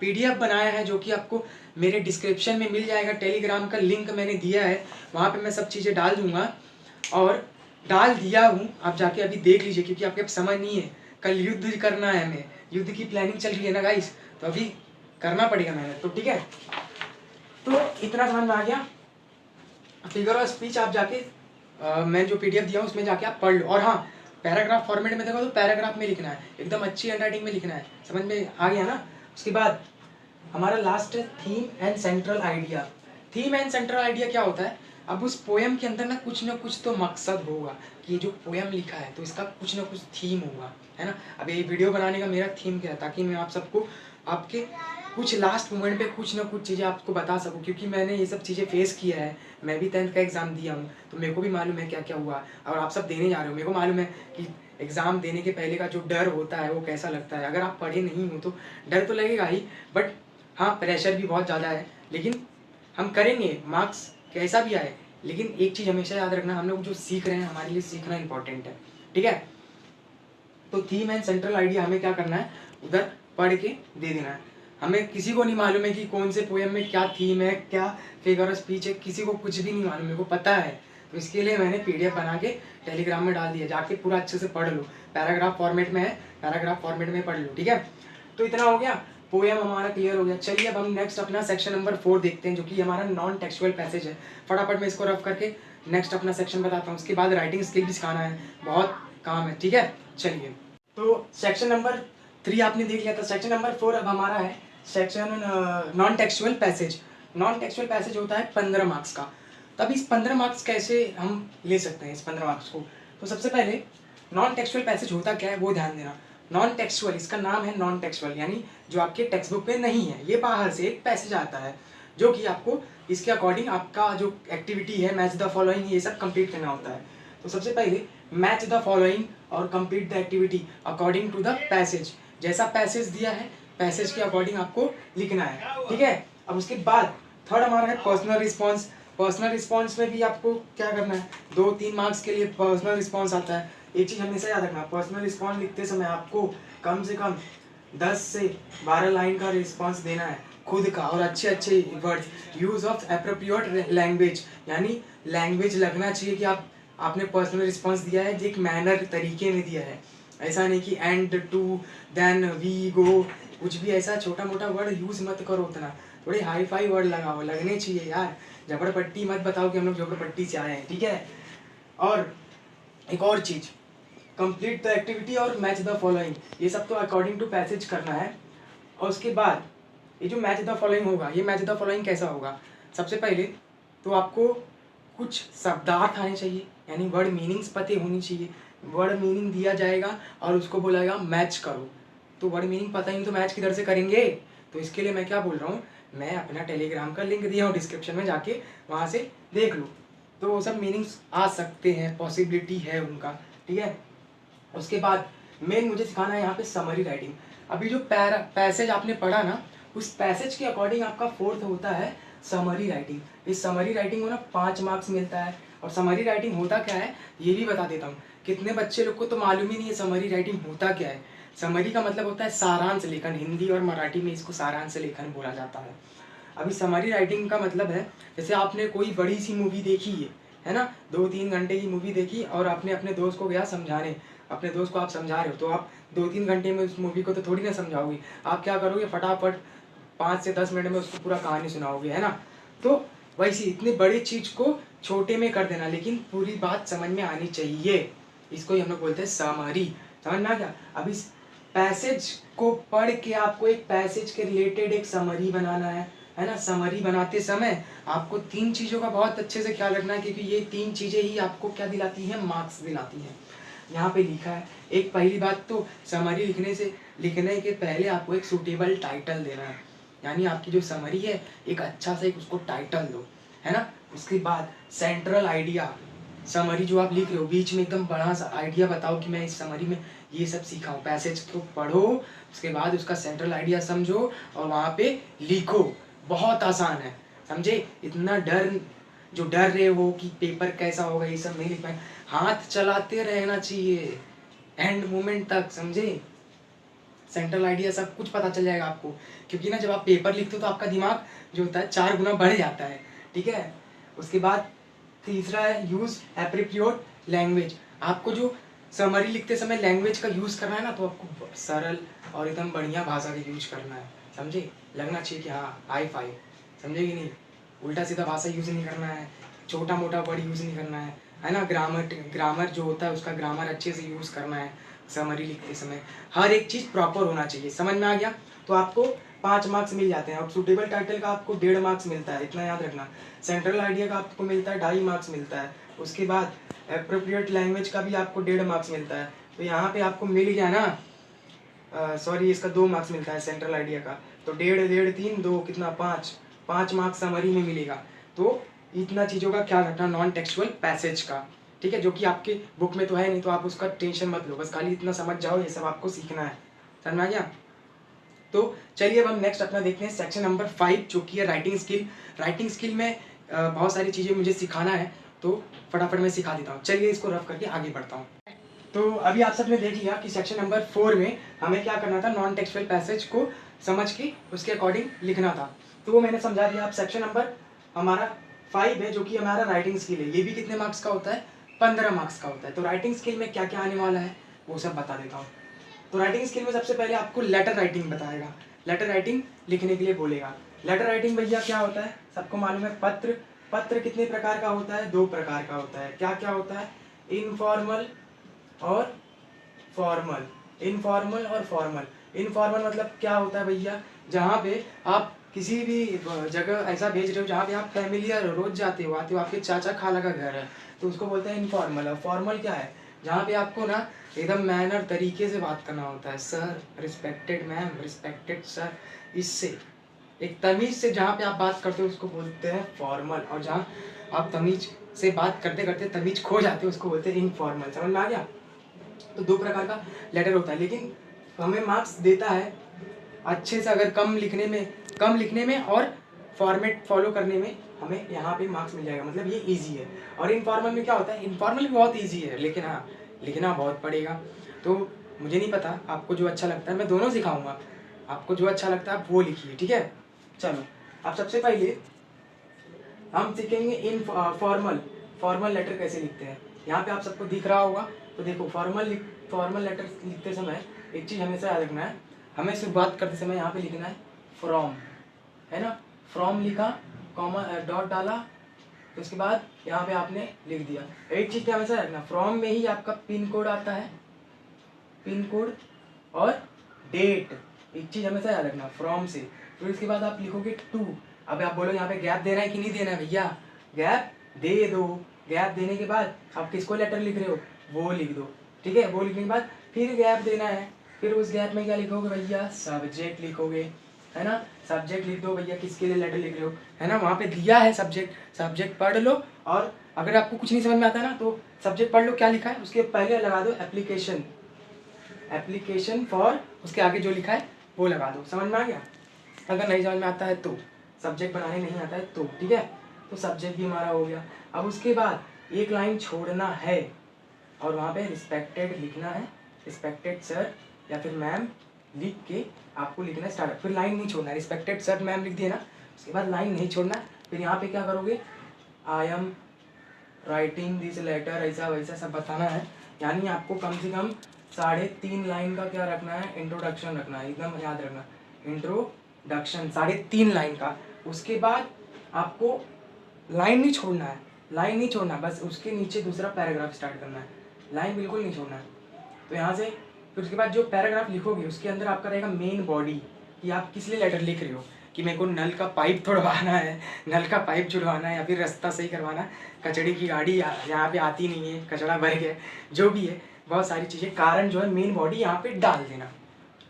Speaker 1: PDF बनाया है जो कि आपको मेरे डिस्क्रिप्शन में मिल जाएगा, टेलीग्राम का लिंक मैंने दिया है, वहाँ पे मैं सब चीज़ें डाल दूंगा और डाल दिया हूँ, आप जाके अभी देख लीजिए क्योंकि आपके अब समय नहीं है, कल युद्ध करना है, हमें युद्ध की प्लानिंग चल रही है ना गाइस, तो अभी करना पड़ेगा मैंने, तो ठीक है। तो इतना समझ में आ गया। फिगर ऑफ स्पीच आप जाके मैं जो PDF दिया हूँ उसमें जाके आप पढ़ लो। और हाँ, पैराग्राफ फॉर्मेट में देखो तो पैराग्राफ में लिखना है, एकदम अच्छी हैंडराइटिंग में लिखना है। समझ में आ गया ना? उसके बाद हमारा लास्ट है theme and central idea. Theme and central idea क्या होता है? अब उस पोएम के अंदर ना कुछ तो मकसद होगा कि ये जो पोएम लिखा है तो इसका कुछ ना कुछ थीम होगा, है ना। अब ये वीडियो बनाने का मेरा थीम क्या है, ताकि मैं आप सबको आपके कुछ लास्ट मोमेंट पे कुछ ना कुछ चीज़ें आपको बता सकूँ, क्योंकि मैंने ये सब चीज़ें फेस किया है। मैं भी 10th का एग्ज़ाम दिया हूँ तो मेरे को भी मालूम है क्या क्या हुआ, और आप सब देने जा रहे हो, मेरे को मालूम है कि एग्ज़ाम देने के पहले का जो डर होता है वो कैसा लगता है। अगर आप पढ़े नहीं हो तो डर तो लगेगा ही, बट हाँ प्रेशर भी बहुत ज़्यादा है, लेकिन हम करेंगे, मार्क्स कैसा भी आए। लेकिन एक चीज़ हमेशा याद रखना, हम लोग जो सीख रहे हैं हमारे लिए सीखना इंपॉर्टेंट है, ठीक है। तो थीम एंड सेंट्रल आइडिया हमें क्या करना है, उधर पढ़ के दे देना है। हमें किसी को नहीं मालूम है कि कौन से पोएम में क्या थीम है, क्या फिगर ऑफ स्पीच है, किसी को कुछ भी नहीं मालूम, मेरे को पता है। तो इसके लिए मैंने PDF बना के टेलीग्राम में डाल दिया, जाके पूरा अच्छे से पढ़ लो। पैराग्राफ फॉर्मेट में है, पैराग्राफ फॉर्मेट में पढ़ लो, ठीक है। तो इतना हो गया, पोएम हमारा क्लियर हो गया। चलिए अब हम नेक्स्ट अपना सेक्शन नंबर 4 देखते हैं, जो कि हमारा नॉन टेक्सुअल पैसेज है। फटाफट मैं इसको रफ करके नेक्स्ट अपना सेक्शन बताता हूँ, उसके बाद राइटिंग स्किल भी सिखाना है, बहुत काम है, ठीक है। चलिए, तो सेक्शन नंबर 3 आपने देख लिया था। सेक्शन नंबर 4 अब हमारा है section non textual passage. Non textual passage होता है 15 मार्क्स का। तब इस 15 मार्क्स कैसे हम ले सकते हैं इस 15 मार्क्स को? तो सबसे पहले नॉन टेक्सुअल पैसेज होता क्या है वो ध्यान देना। नॉन टेक्सुअल, इसका नाम है नॉन टेक्सुअल, यानी जो आपके टेक्स्ट बुक में नहीं है, ये बाहर से एक पैसेज आता है जो कि आपको इसके अकॉर्डिंग आपका जो एक्टिविटी है मैच द फॉलोइंग, ये सब कंप्लीट करना होता है। तो सबसे पहले मैच द फॉलोइंग और complete the activity according to the passage. जैसा पैसेज दिया है पैसेज के अकॉर्डिंग आपको लिखना है, ठीक है। अब उसके बाद थर्ड हमारा है पर्सनल रिस्पॉन्स। पर्सनल रिस्पॉन्स में भी आपको क्या करना है, 2-3 मार्क्स के लिए पर्सनल रिस्पॉन्स आता है। एक चीज़ हमेशा याद रखना, पर्सनल रिस्पॉन्स लिखते समय आपको कम से कम 10 से 12 लाइन का रिस्पॉन्स देना है खुद का, और अच्छे अच्छे words, use of appropriate language, यानी लैंग्वेज लगना चाहिए कि आपने पर्सनल रिस्पॉन्स दिया है एक मैनर तरीके में दिया है। ऐसा नहीं कि and to then we go, कुछ भी ऐसा छोटा मोटा वर्ड यूज मत करो उतना, थोड़े हाई फाई वर्ड लगाओ, लगने चाहिए यार। झपड़पट्टी मत बताओ कि हम लोग झपड़पट्टी से आए हैं, ठीक है। और एक और चीज़, कंप्लीट द एक्टिविटी और मैच द फॉलोइंग, ये सब तो अकॉर्डिंग टू पैसेज करना है। और उसके बाद ये जो मैच द फॉलोइंग होगा, ये मैच द फॉलोइंग कैसा होगा? सबसे पहले तो आपको कुछ शब्दार्थ आने चाहिए, यानी वर्ड मीनिंग्स पते होनी चाहिए। वर्ड मीनिंग दिया जाएगा और उसको बोलाएगा मैच करो, तो वर्ड मीनिंग पता ही नहीं तो मैच किधर से करेंगे? तो इसके लिए मैं क्या बोल रहा हूँ, मैं अपना टेलीग्राम का लिंक दिया हूँ डिस्क्रिप्शन में, जाके वहाँ से देख लो, तो वो सब मीनिंग्स आ सकते हैं, पॉसिबिलिटी है उनका, ठीक है। उसके बाद मेन मुझे सिखाना है यहाँ पे समरी राइटिंग। अभी जो पैसेज आपने पढ़ा ना, उस पैसेज के अकॉर्डिंग आपका 4th होता है समरी राइटिंग। इस समरी राइटिंग को ना 5 मार्क्स मिलता है। और समरी राइटिंग होता क्या है ये भी बता देता हूँ, कितने बच्चे लोग को तो मालूम ही नहीं है समरी राइटिंग होता क्या है। समरी का मतलब होता है सारांश लेखन, हिंदी और मराठी में इसको सारांश लेखन बोला जाता है। अभी समरी राइटिंग का मतलब है, जैसे आपने कोई बड़ी सी मूवी देखी है ना, 2-3 घंटे की मूवी देखी और आपने अपने दोस्त को गया समझाने, अपने दोस्त को आप समझा रहे हो, तो आप 2-3 घंटे में उस मूवी को तो थोड़ी ना समझाओगे, आप क्या करोगे, फटाफट 5 से 10 मिनट में उसको पूरा कहानी सुनाओगे, है ना। तो वैसे इतनी बड़ी चीज़ को छोटे में कर देना, लेकिन पूरी बात समझ में आनी चाहिए, इसको ही हम लोग बोलते हैं समरी। समझ में आ गया? अब इस पैसेज को पढ़ के आपको एक पैसेज के रिलेटेड एक समरी बनाना है ना। समरी बनाते समय आपको 3 चीज़ों का बहुत अच्छे से ख्याल रखना है, क्योंकि ये 3 चीज़ें ही आपको क्या दिलाती हैं, मार्क्स दिलाती हैं। यहाँ पे लिखा है, एक पहली बात तो समरी लिखने के पहले आपको एक सूटेबल टाइटल देना है, यानी आपकी जो समरी है एक अच्छा सा एक उसको टाइटल दो, है ना। उसके बाद सेंट्रल आइडिया, समरी जो आप लिख रहे हो बीच में एकदम बड़ा सा आइडिया बताओ कि मैं इस समरी में ये सब सीखा हूँ। पैसेज को पढ़ो, उसके बाद उसका सेंट्रल आइडिया समझो और वहाँ पे लिखो। बहुत आसान है, समझे। इतना जो डर रहे हो कि पेपर कैसा होगा ये सब नहीं लिख पाए, हाथ चलाते रहना चाहिए एंड मोमेंट तक, समझे। सेंट्रल आइडिया सब कुछ पता चल जाएगा आपको, क्योंकि ना जब आप पेपर लिखते हो तो आपका दिमाग जो होता है 4 गुना बढ़ जाता है, ठीक है। उसके बाद तीसरा है यूज़ एप्रोप्रिएट लैंग्वेज। आपको जो समरी लिखते समय लैंग्वेज का यूज़ करना है ना, तो आपको सरल और एकदम बढ़िया भाषा का यूज करना है, समझे। लगना चाहिए कि हाँ हाई फाई, समझे कि नहीं। उल्टा सीधा भाषा यूज़ नहीं करना है, छोटा मोटा वर्ड यूज़ नहीं करना है ना। ग्रामर जो होता है उसका ग्रामर अच्छे से यूज़ करना है समरी लिखते समय। हर एक चीज़ प्रॉपर होना चाहिए। समझ में आ गया? तो आपको 5 मार्क्स मिल जाते हैं और सूटेबल टाइटल का आपको 1.5 मार्क्स मिलता है, इतना याद रखना। सेंट्रल आइडिया का आपको मिलता है 2.5 मार्क्स मिलता है। उसके बाद एप्रोप्रिएट लैंग्वेज का भी आपको 1.5 मार्क्स मिलता है। तो यहाँ पे आपको मिल गया ना, सॉरी इसका 2 मार्क्स मिलता है सेंट्रल आइडिया का। तो 1.5 3 2 कितना 5 मार्क्स समरी में मिलेगा। तो इतना चीज़ों का ख्याल रखना नॉन टेक्सुअल पैसेज का, ठीक है, जो कि आपके बुक में तो है नहीं, तो आप उसका टेंशन मत लो, बस खाली इतना समझ जाओ, ये सब आपको सीखना है। समझ में आ गया? तो चलिए अब हम नेक्स्ट अपना देखते हैं सेक्शन नंबर 5, जो कि है राइटिंग स्किल। राइटिंग स्किल में बहुत सारी चीज़ें मुझे सिखाना है, तो फटाफट मैं सिखा देता हूँ। चलिए इसको रफ करके आगे बढ़ता हूँ। तो अभी आप सबने देख लिया कि सेक्शन नंबर 4 में हमें क्या करना था, नॉन टेक्सुअल पैसेज को समझ के उसके अकॉर्डिंग लिखना था, तो वो मैंने समझा दिया। अब सेक्शन नंबर हमारा 5 है, जो कि हमारा राइटिंग स्किल है। ये भी कितने मार्क्स का होता है? 15 मार्क्स का होता है। तो राइटिंग स्किल में क्या क्या आने वाला है वो सब बता देता हूँ। तो राइटिंग स्किल में सबसे पहले आपको लेटर राइटिंग बताएगा, लेटर राइटिंग लिखने के लिए बोलेगा। लेटर राइटिंग भैया क्या होता है, सबको मालूम है। पत्र कितने प्रकार का होता है? 2 प्रकार का होता है। क्या क्या होता है? इनफॉर्मल और फॉर्मल। इनफॉर्मल और फॉर्मल। इनफॉर्मल मतलब क्या होता है भैया, जहाँ पे आप किसी भी जगह ऐसा भेज रहे हो जहाँ पे आप फैमिलियर हो, रोज जाते हो आते हो, आपके चाचा खाला का घर है, तो उसको बोलते हैं इनफॉर्मल। और फॉर्मल क्या है? जहाँ पे आपको ना एकदम मैनर तरीके से बात करना होता है, sir, respected ma'am, respected sir, इससे एक तमीज से जहाँ पे आप बात करते हो उसको बोलते हैं फॉर्मल। और जहाँ आप तमीज से बात करते करते तमीज खो जाते हो उसको बोलते हैं इनफॉर्मल। समझ में आ गया? तो 2 प्रकार का लेटर होता है, लेकिन हमें मार्क्स देता है अच्छे से अगर कम लिखने में और फॉर्मेट फॉलो करने में हमें यहाँ पे मार्क्स मिल जाएगा, मतलब ये इजी है। और इनफॉर्मल में क्या होता है? इनफॉर्मल भी बहुत इजी है, लेकिन हाँ लिखना बहुत पड़ेगा। तो मुझे नहीं पता, आपको जो अच्छा लगता है, मैं दोनों सिखाऊंगा, आपको जो अच्छा लगता है आप वो लिखिए, ठीक है। चलो अब सबसे पहले हम सीखेंगे इन फॉर्मल लेटर कैसे लिखते हैं। यहाँ पे आप सबको दिख रहा होगा, तो देखो फॉर्मल लेटर लिखते समय एक चीज़ हमेशा याद रखना है, हमें शुरुआत करते समय यहाँ पे लिखना है फ्रॉम, है ना। फ्रॉम लिखा, कॉमा डॉट डाला, तो उसके बाद यहाँ पे आपने लिख दिया। एक चीज़ हमेशा रखना, फ्रॉम में ही आपका पिन कोड आता है, पिन कोड और डेट, एक चीज़ हमेशा याद रखना फ्रॉम से। फिर उसके बाद आप लिखोगे टू। अब आप बोलो यहाँ पे गैप देना है कि नहीं देना है भैया, गैप दे दो। गैप देने के बाद आप किसको लेटर लिख रहे हो वो लिख दो, ठीक है। वो लिखने के बाद फिर गैप देना है, फिर उस गैप में क्या लिखोगे भैया, सब्जेक्ट लिखोगे, है ना। सब्जेक्ट लिख दो भैया, किसके लिए लेटर लिख रहे हो, है ना। वहाँ पे दिया है सब्जेक्ट पढ़ लो। और अगर आपको कुछ नहीं समझ में आता ना तो सब्जेक्ट पढ़ लो क्या लिखा है, उसके पहले लगा दो एप्लीकेशन फॉर, उसके आगे जो लिखा है वो लगा दो। समझ में आ गया? अगर नहीं समझ में आता है तो, सब्जेक्ट बनाने नहीं आता है तो, ठीक है। तो सब्जेक्ट भी हमारा हो गया। अब उसके बाद एक लाइन छोड़ना है और वहाँ पे रिस्पेक्टेड लिखना है, रिस्पेक्टेड सर या फिर मैम लिख के आपको लिखना स्टार्ट। फिर लाइन नहीं छोड़ना, रिस्पेक्टेड सर मैम लिख दिया ना, उसके बाद लाइन नहीं छोड़ना। फिर यहाँ पे क्या करोगे, I am writing this letter, ऐसा वैसा सब बताना है। यानी आपको कम से कम 3.5 लाइन का क्या रखना है, इंट्रोडक्शन रखना है, एकदम याद रखना, इंट्रोडक्शन 3.5 लाइन का। उसके बाद आपको लाइन नहीं छोड़ना, बस उसके नीचे दूसरा पैराग्राफ स्टार्ट करना है, लाइन बिल्कुल नहीं छोड़ना है। तो यहाँ से फिर उसके बाद जो पैराग्राफ लिखोगे उसके अंदर आपका रहेगा मेन बॉडी, कि आप किस लिए लेटर लिख रहे हो, कि मेरे को नल का पाइप तोड़वाना है, नल का पाइप जुड़वाना है, या फिर रास्ता सही करवाना है, कचड़े की गाड़ी यहाँ पे आती नहीं है, कचड़ा भर गया, जो भी है बहुत सारी चीज़ें, कारण जो है मेन बॉडी यहाँ पे डाल देना,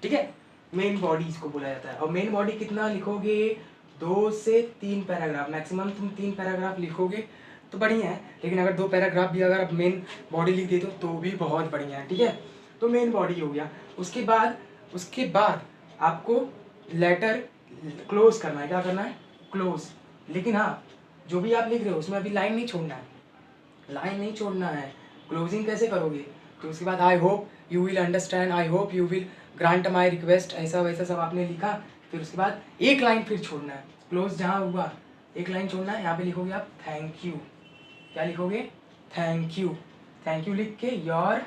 Speaker 1: ठीक है। मेन बॉडी इसको बोला जाता है। और मेन बॉडी कितना लिखोगे, 2 से 3 पैराग्राफ, मैक्सिमम तुम 3 पैराग्राफ लिखोगे तो बढ़िया है। लेकिन अगर 2 पैराग्राफ भी अगर आप मेन बॉडी लिख देते हो तो भी बहुत बढ़िया है, ठीक है। तो मेन बॉडी हो गया। उसके बाद आपको लेटर क्लोज करना है। क्या करना है? क्लोज। लेकिन हाँ, जो भी आप लिख रहे हो उसमें अभी लाइन नहीं छोड़ना है, लाइन नहीं छोड़ना है। क्लोजिंग कैसे करोगे? तो उसके बाद I hope you will understand, I hope you will grant my request, ऐसा वैसा सब आपने लिखा। फिर उसके बाद एक लाइन फिर छोड़ना है, क्लोज जहाँ हुआ एक लाइन छोड़ना है। यहाँ पे लिखोगे आप थैंक यू। क्या लिखोगे? Thank you. थैंक यू लिख के your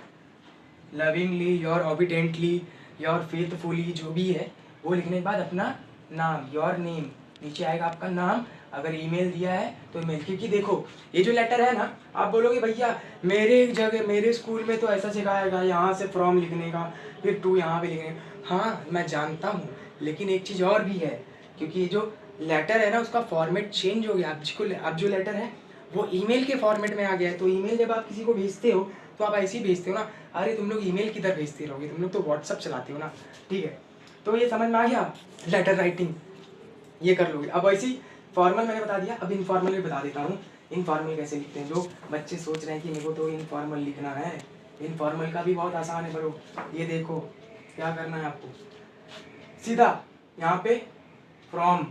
Speaker 1: lovingly, your obediently, your faithfully, जो भी है वो लिखने के बाद अपना नाम, योर नेम, नीचे आएगा आपका नाम। अगर ईमेल दिया है तो ईमेल, क्योंकि देखो ये जो लेटर है ना, आप बोलोगे भैया मेरे जगह मेरे स्कूल में तो ऐसा सिखाया गया यहाँ से फ्रॉम लिखने का, फिर टू यहाँ पे लिखने का। हाँ मैं जानता हूँ, लेकिन एक चीज़ और भी है, क्योंकि ये जो लेटर है ना उसका फॉर्मेट चेंज हो गया। अब जो लेटर है वो ईमेल के फॉर्मेट में आ गया है। तो ईमेल जब आप किसी को भेजते हो तो आप ऐसे ही भेजते हो ना, अरे तुम लोग ईमेल किधर भेजते रहोगे, तुम लोग तो व्हाट्सअप चलाते हो ना, ठीक है। तो ये समझ में आ गया, लेटर राइटिंग ये कर लोगे। अब ऐसी फॉर्मल मैंने बता दिया, अब इनफॉर्मल भी बता देता हूँ। इनफॉर्मल कैसे लिखते हैं? जो बच्चे सोच रहे हैं कि मेरे को तो इनफॉर्मल लिखना है, इनफॉर्मल का भी बहुत आसान है बड़ो। ये देखो क्या करना है आपको, सीधा यहाँ पे फ्रॉम,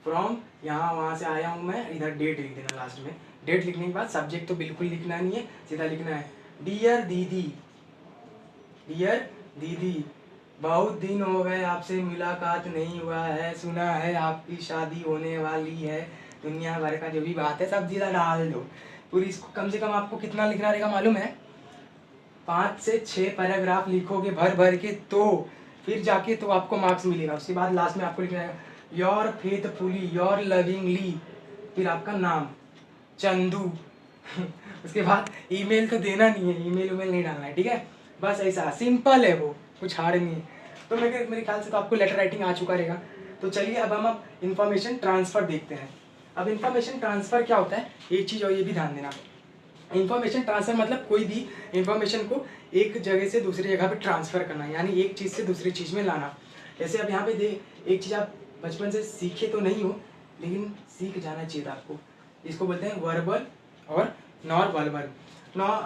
Speaker 1: फ्रॉम यहाँ वहाँ से आया हूँ मैं, इधर डेट लिख देना लास्ट में। डेट लिखने के बाद सब्जेक्ट तो बिल्कुल लिखना नहीं है, सीधा लिखना है डियर दीदी, डियर दीदी बहुत दिन हो गए आपसे मुलाकात नहीं हुआ है, सुना है आपकी शादी होने वाली है, दुनिया भर का जो भी बात है सब सीधा डाल दो पूरी। इसको कम से कम आपको कितना लिखना रहेगा मालूम है? 5 से 6 पैराग्राफ लिखोगे भर भर के, तो फिर जाके तो आपको मार्क्स मिलेगा। उसके बाद लास्ट में आपको लिखना है योर फेथफुली, योर लविंगली, फिर आपका नाम चंदू उसके बाद ईमेल तो देना नहीं है, ईमेल उमेल नहीं डालना है, ठीक है। बस ऐसा सिंपल है, वो कुछ हार्ड नहीं है। तो मेरे ख्याल से तो आपको लेटर राइटिंग आ चुका रहेगा। तो चलिए अब हम इंफॉर्मेशन ट्रांसफ़र देखते हैं। अब इंफॉर्मेशन ट्रांसफ़र क्या होता है, एक चीज़ और ये भी ध्यान देना। इंफॉर्मेशन ट्रांसफ़र मतलब कोई भी इंफॉर्मेशन को एक जगह से दूसरी जगह पे ट्रांसफ़र करना, यानी एक चीज़ से दूसरी चीज़ में लाना। जैसे अब यहाँ पे एक चीज़ आप बचपन से सीखे तो नहीं हो, लेकिन सीख जाना चाहिए था आपको। इसको बोलते हैं वर्बल और नॉन वर्बल।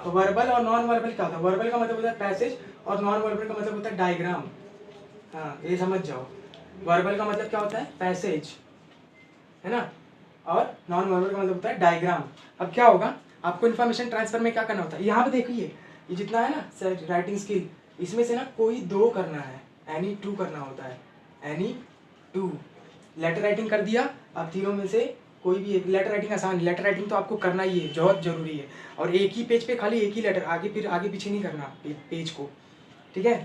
Speaker 1: वर्बल और नॉन वर्बल क्या होता है? वर्बल का मतलब होता है पैसेज और नॉन वर्बल का मतलब होता है डायग्राम। हाँ ये समझ जाओ, वर्बल का मतलब क्या होता है? पैसेज, है ना, और नॉन वर्बल का मतलब होता है डायग्राम। अब क्या होगा, आपको इन्फॉर्मेशन ट्रांसफर में क्या करना होता है? यहाँ पे देखिए ये जितना है ना राइटिंग स्किल, इसमें से ना कोई 2 करना है, एनी 2 करना होता है, एनी 2। लेटर राइटिंग कर दिया, अब तीनों में से कोई भी एक। लेटर राइटिंग आसान, लेटर राइटिंग तो आपको करना ही है, बहुत ज़रूरी है। और एक ही पेज पे खाली एक ही लेटर, आगे फिर आगे पीछे नहीं करना पेज को, ठीक है।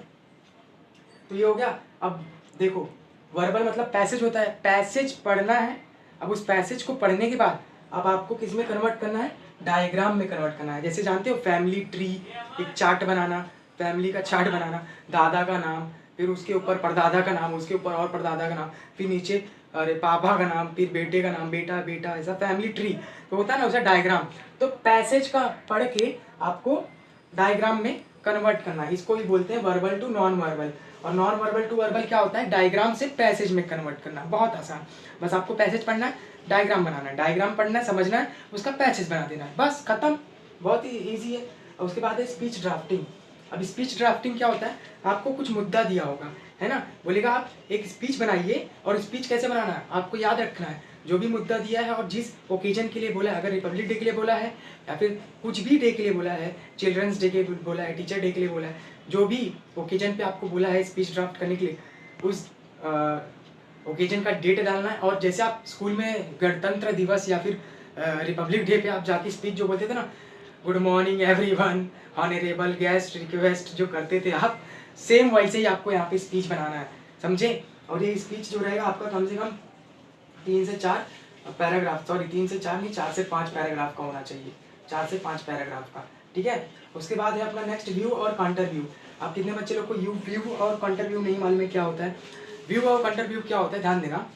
Speaker 1: तो ये हो गया। अब देखो वर्बल मतलब पैसेज होता है, पैसेज पढ़ना है। अब उस पैसेज को पढ़ने के बाद अब आपको किस में कन्वर्ट करना है? डायग्राम में कन्वर्ट करना है। जैसे जानते हो फैमिली ट्री, एक चार्ट बनाना, फैमिली का चार्ट बनाना, दादा का नाम, फिर उसके ऊपर परदादा का नाम, उसके ऊपर और परदादा का नाम, फिर नीचे अरे पापा का नाम, फिर बेटे का नाम, बेटा बेटा, ऐसा फैमिली ट्री तो होता है ना, वैसा डायग्राम। तो पैसेज का पढ़ के आपको डायग्राम में कन्वर्ट करना है, इसको भी बोलते हैं वर्बल टू नॉन वर्बल। और नॉन वर्बल टू वर्बल क्या होता है? डायग्राम से पैसेज में कन्वर्ट करना। बहुत आसान, बस आपको पैसेज पढ़ना है, डायग्राम बनाना है, डायग्राम पढ़ना है, समझना है, उसका पैसेज बना देना है, बस खत्म। बहुत ही ईजी है। और उसके बाद है स्पीच ड्राफ्टिंग। अब स्पीच ड्राफ्टिंग क्या होता है? आपको कुछ मुद्दा दिया होगा, है ना, बोलेगा आप एक स्पीच बनाइए, और स्पीच कैसे बनाना है आपको याद रखना है। जो भी मुद्दा दिया है और जिस ओकेजन के लिए बोला है, अगर रिपब्लिक डे के लिए बोला है या फिर कुछ भी डे के लिए बोला है, चिल्ड्रंस डे के लिए बोला है, टीचर डे के लिए बोला है, जो भी ओकेजन पे आपको बोला है स्पीच ड्राफ्ट करने के लिए, उस ओकेजन का डेट डालना है। और जैसे आप स्कूल में गणतंत्र दिवस या फिर रिपब्लिक डे पे आप जाके स्पीच जो बोलते थे ना, good morning everyone, honourable guest, request, जो करते थे आप, सेम वैसे ही आपको यहाँ पे स्पीच बनाना है, समझे। और ये स्पीच जो रहेगा आपका कम से कम 3 से 4 पैराग्राफ, सॉरी 3 से 4 नहीं, 4 से 5 पैराग्राफ का होना चाहिए, 4 से 5 पैराग्राफ का, ठीक है। उसके बाद है अपना नेक्स्ट व्यू और काउंटर व्यू। आप कितने बच्चे लोग को व्यू और काउंटर व्यू नहीं मालूम है क्या होता है? व्यू और काउंटर व्यू क्या होता है, ध्यान देना।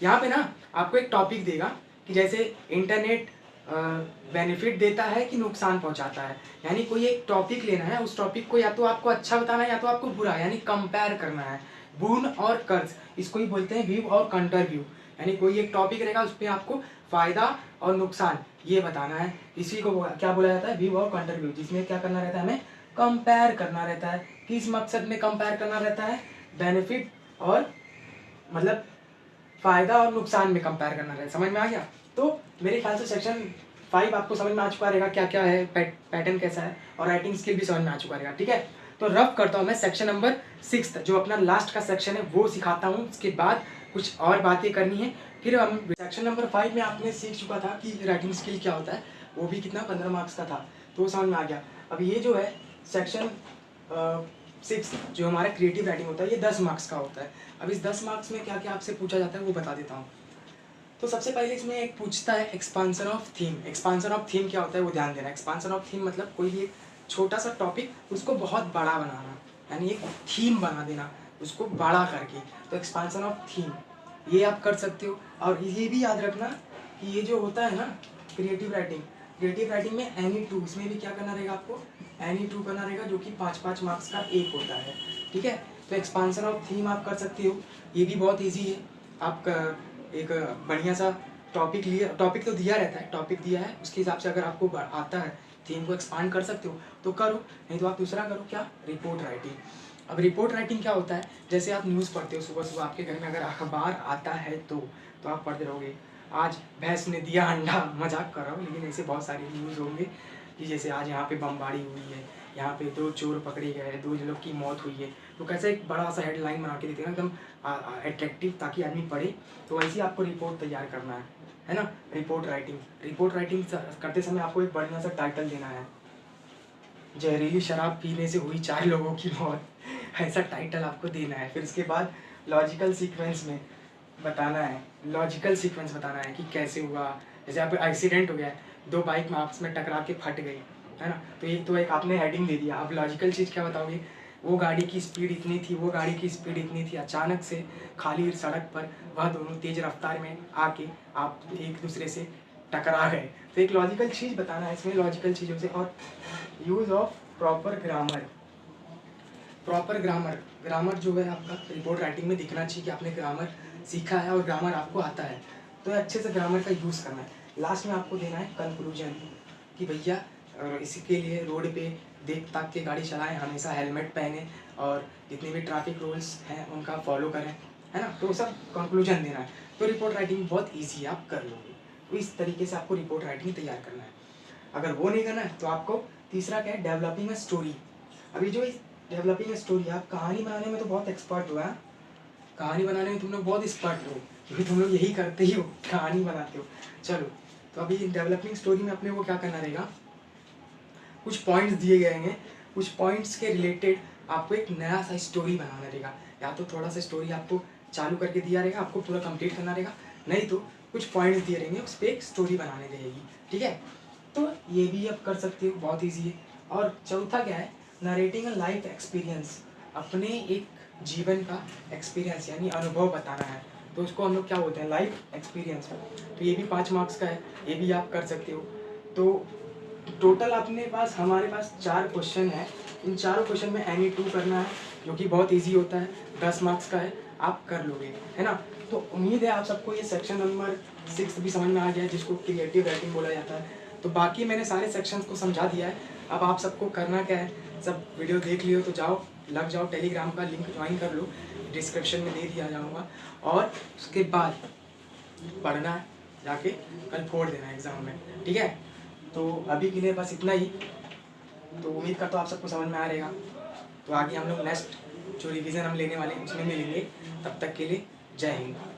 Speaker 1: यहाँ पे ना आपको एक टॉपिक देगा कि जैसे इंटरनेट बेनिफिट देता है कि नुकसान पहुंचाता है, यानी कोई एक टॉपिक लेना है, उस टॉपिक को या तो आपको अच्छा बताना है या तो आपको बुरा, यानी कंपेयर करना है, बून और कर्ज, इसको ही बोलते हैं व्यू और काउंटर व्यू। यानी कोई एक टॉपिक रहेगा, उस पर आपको फ़ायदा और नुकसान ये बताना है। इसी को क्या बोला जाता है, व्यू और काउंटर व्यू, जिसमें क्या करना रहता है, हमें कंपेयर करना रहता है। किस मकसद में कंपेयर करना रहता है, बेनिफिट और मतलब फ़ायदा और नुकसान में कंपेयर करना रहता है। समझ में आ गया? तो मेरे ख्याल से सेक्शन 5 आपको समझ में आ चुका रहेगा क्या क्या है, पैटर्न कैसा है, और राइटिंग स्किल भी समझ में आ चुका रहेगा। ठीक है, तो रफ करता हूँ मैं सेक्शन नंबर 6 जो अपना लास्ट का सेक्शन है वो सिखाता हूँ। उसके बाद कुछ और बातें करनी है, फिर हम सेक्शन नंबर 5 में आपने सीख चुका था कि राइटिंग स्किल क्या होता है, वो भी कितना 15 मार्क्स का था, तो वो समझ में आ गया। अब ये जो है सेक्शन 6 जो हमारा क्रिएटिव राइटिंग होता है, ये 10 मार्क्स का होता है। अब इस 10 मार्क्स में क्या क्या आपसे पूछा जाता है वो बता देता हूँ। तो सबसे पहले इसमें एक पूछता है expansion of theme. Expansion of theme क्या होता है वो ध्यान देना। एक्सपांसन ऑफ थीम मतलब कोई भी एक छोटा सा टॉपिक उसको बहुत बड़ा बनाना, यानी एक थीम बना देना उसको बड़ा करके, तो एक्सपांसन ऑफ थीम ये आप कर सकते हो। और ये भी याद रखना कि ये जो होता है ना क्रिएटिव राइटिंग में एनी टू, इसमें भी क्या करना रहेगा आपको, एनी टू करना रहेगा, जो कि 5-5 मार्क्स का एक होता है। ठीक है, तो एक्सपांसन ऑफ थीम आप कर सकते हो, ये भी बहुत ईजी है। आपका एक बढ़िया सा टॉपिक लिया, टॉपिक तो दिया रहता है, टॉपिक दिया है उसके हिसाब से अगर आपको आता है थीम को एक्सपांड कर सकते हो तो करो, नहीं तो आप दूसरा करो, क्या, रिपोर्ट राइटिंग। अब रिपोर्ट राइटिंग क्या होता है, जैसे आप न्यूज़ पढ़ते हो सुबह सुबह, आपके घर में अगर अखबार आता है तो आप पढ़ते रहोगे, आज भैंस ने दिया अंडा, मजाक कर रहा हूँ, लेकिन ऐसे बहुत सारे न्यूज़ होंगे कि जैसे आज यहाँ पे बमबारी हुई है, यहाँ पे 2 चोर पकड़े गए, 2 लोग की मौत हुई है, तो कैसे एक बड़ा सा हेडलाइन बना के देते हैं एकदम अट्रैक्टिव, ताकि आदमी पढ़े। तो वैसे ही आपको रिपोर्ट तैयार करना है ना। रिपोर्ट राइटिंग करते समय आपको एक बढ़िया सा टाइटल देना है, जहरीली शराब पीने से हुई 4 लोगों की मौत, ऐसा टाइटल आपको देना है। फिर उसके बाद लॉजिकल सीक्वेंस बताना है कि कैसे हुआ। जैसे आप एक्सीडेंट हो गया है, 2 बाइक में आपस में टकरा के फट गई, है ना, तो एक आपने हेडिंग दे दिया। अब लॉजिकल चीज़ क्या बताओगे, वो गाड़ी की स्पीड इतनी थी, वो गाड़ी की स्पीड इतनी थी, अचानक से खाली सड़क पर वह दोनों तेज़ रफ्तार में आके आप एक दूसरे से टकरा गए। तो एक लॉजिकल चीज़ बताना है इसमें, लॉजिकल चीज़ों से। और यूज़ ऑफ प्रॉपर ग्रामर जो है आपका रिपोर्ट राइटिंग में दिखना चाहिए कि आपने ग्रामर सीखा है और ग्रामर आपको आता है, तो अच्छे से ग्रामर का यूज़ करना है। लास्ट में आपको देना है कंक्लूजन कि भैया इसी के लिए रोड पे देख ताक के गाड़ी चलाएं, हमेशा हेलमेट पहने और जितने भी ट्रैफिक रूल्स हैं उनका फॉलो करें, है ना, तो सब कंक्लूजन देना है। तो रिपोर्ट राइटिंग बहुत ईजी है, आप कर लोगे। तो इस तरीके से आपको रिपोर्ट राइटिंग तैयार करना है। अगर वो नहीं करना है तो आपको तीसरा क्या है, डेवलपिंग अ स्टोरी। अभी जो डेवलपिंग अ स्टोरी, आप कहानी बनाने में तो बहुत एक्सपर्ट हो, कहानी बनाने में तुम लोग बहुत एक्सपर्ट हो, क्योंकि तुम लोग यही करते ही हो, कहानी बनाते हो। चलो, तो अभी डेवलपिंग स्टोरी में अपने को क्या करना रहेगा, कुछ पॉइंट्स दिए गए हैं, कुछ पॉइंट्स के रिलेटेड आपको एक नया सा स्टोरी बनाना रहेगा। या तो थोड़ा सा स्टोरी आपको चालू करके दिया रहेगा, आपको पूरा कंप्लीट करना रहेगा, नहीं तो कुछ पॉइंट्स दिए रहेंगे, उस पर एक स्टोरी बनाने रहेगी। ठीक है, तो ये भी आप कर सकते हो, बहुत ईजी है। और चौथा क्या है, नरेटिंग अ लाइफ एक्सपीरियंस, अपने एक जीवन का एक्सपीरियंस यानी अनुभव बताना है, तो उसको हम लोग क्या बोलते हैं, लाइफ एक्सपीरियंस। तो ये भी 5 मार्क्स का है, ये भी आप कर सकते हो। तो टोटल हमारे पास 4 क्वेश्चन है, इन चारों क्वेश्चन में एनी 2 करना है, जो कि बहुत इजी होता है, 10 मार्क्स का है, आप कर लोगे, है ना। तो उम्मीद है आप सबको ये सेक्शन नंबर 6 भी समझ में आ गया है, जिसको क्रिएटिव राइटिंग बोला जाता है। तो बाकी मैंने सारे सेक्शंस को समझा दिया है। अब आप सबको करना क्या है, सब वीडियो देख लियो तो लग जाओ, टेलीग्राम का लिंक ज्वाइन कर लो, डिस्क्रिप्शन में दे दिया जाऊँगा। और उसके बाद पढ़ना है, जाके कल फोड़ देना एग्ज़ाम में, ठीक है। तो अभी के लिए बस इतना ही। तो उम्मीद करता हूँ आप सबको समझ में आ रहेगा। तो आगे हम लोग नेक्स्ट जो रिवीजन हम लेने वाले हैं उसमें मिलेंगे। तब तक के लिए जय हिंद।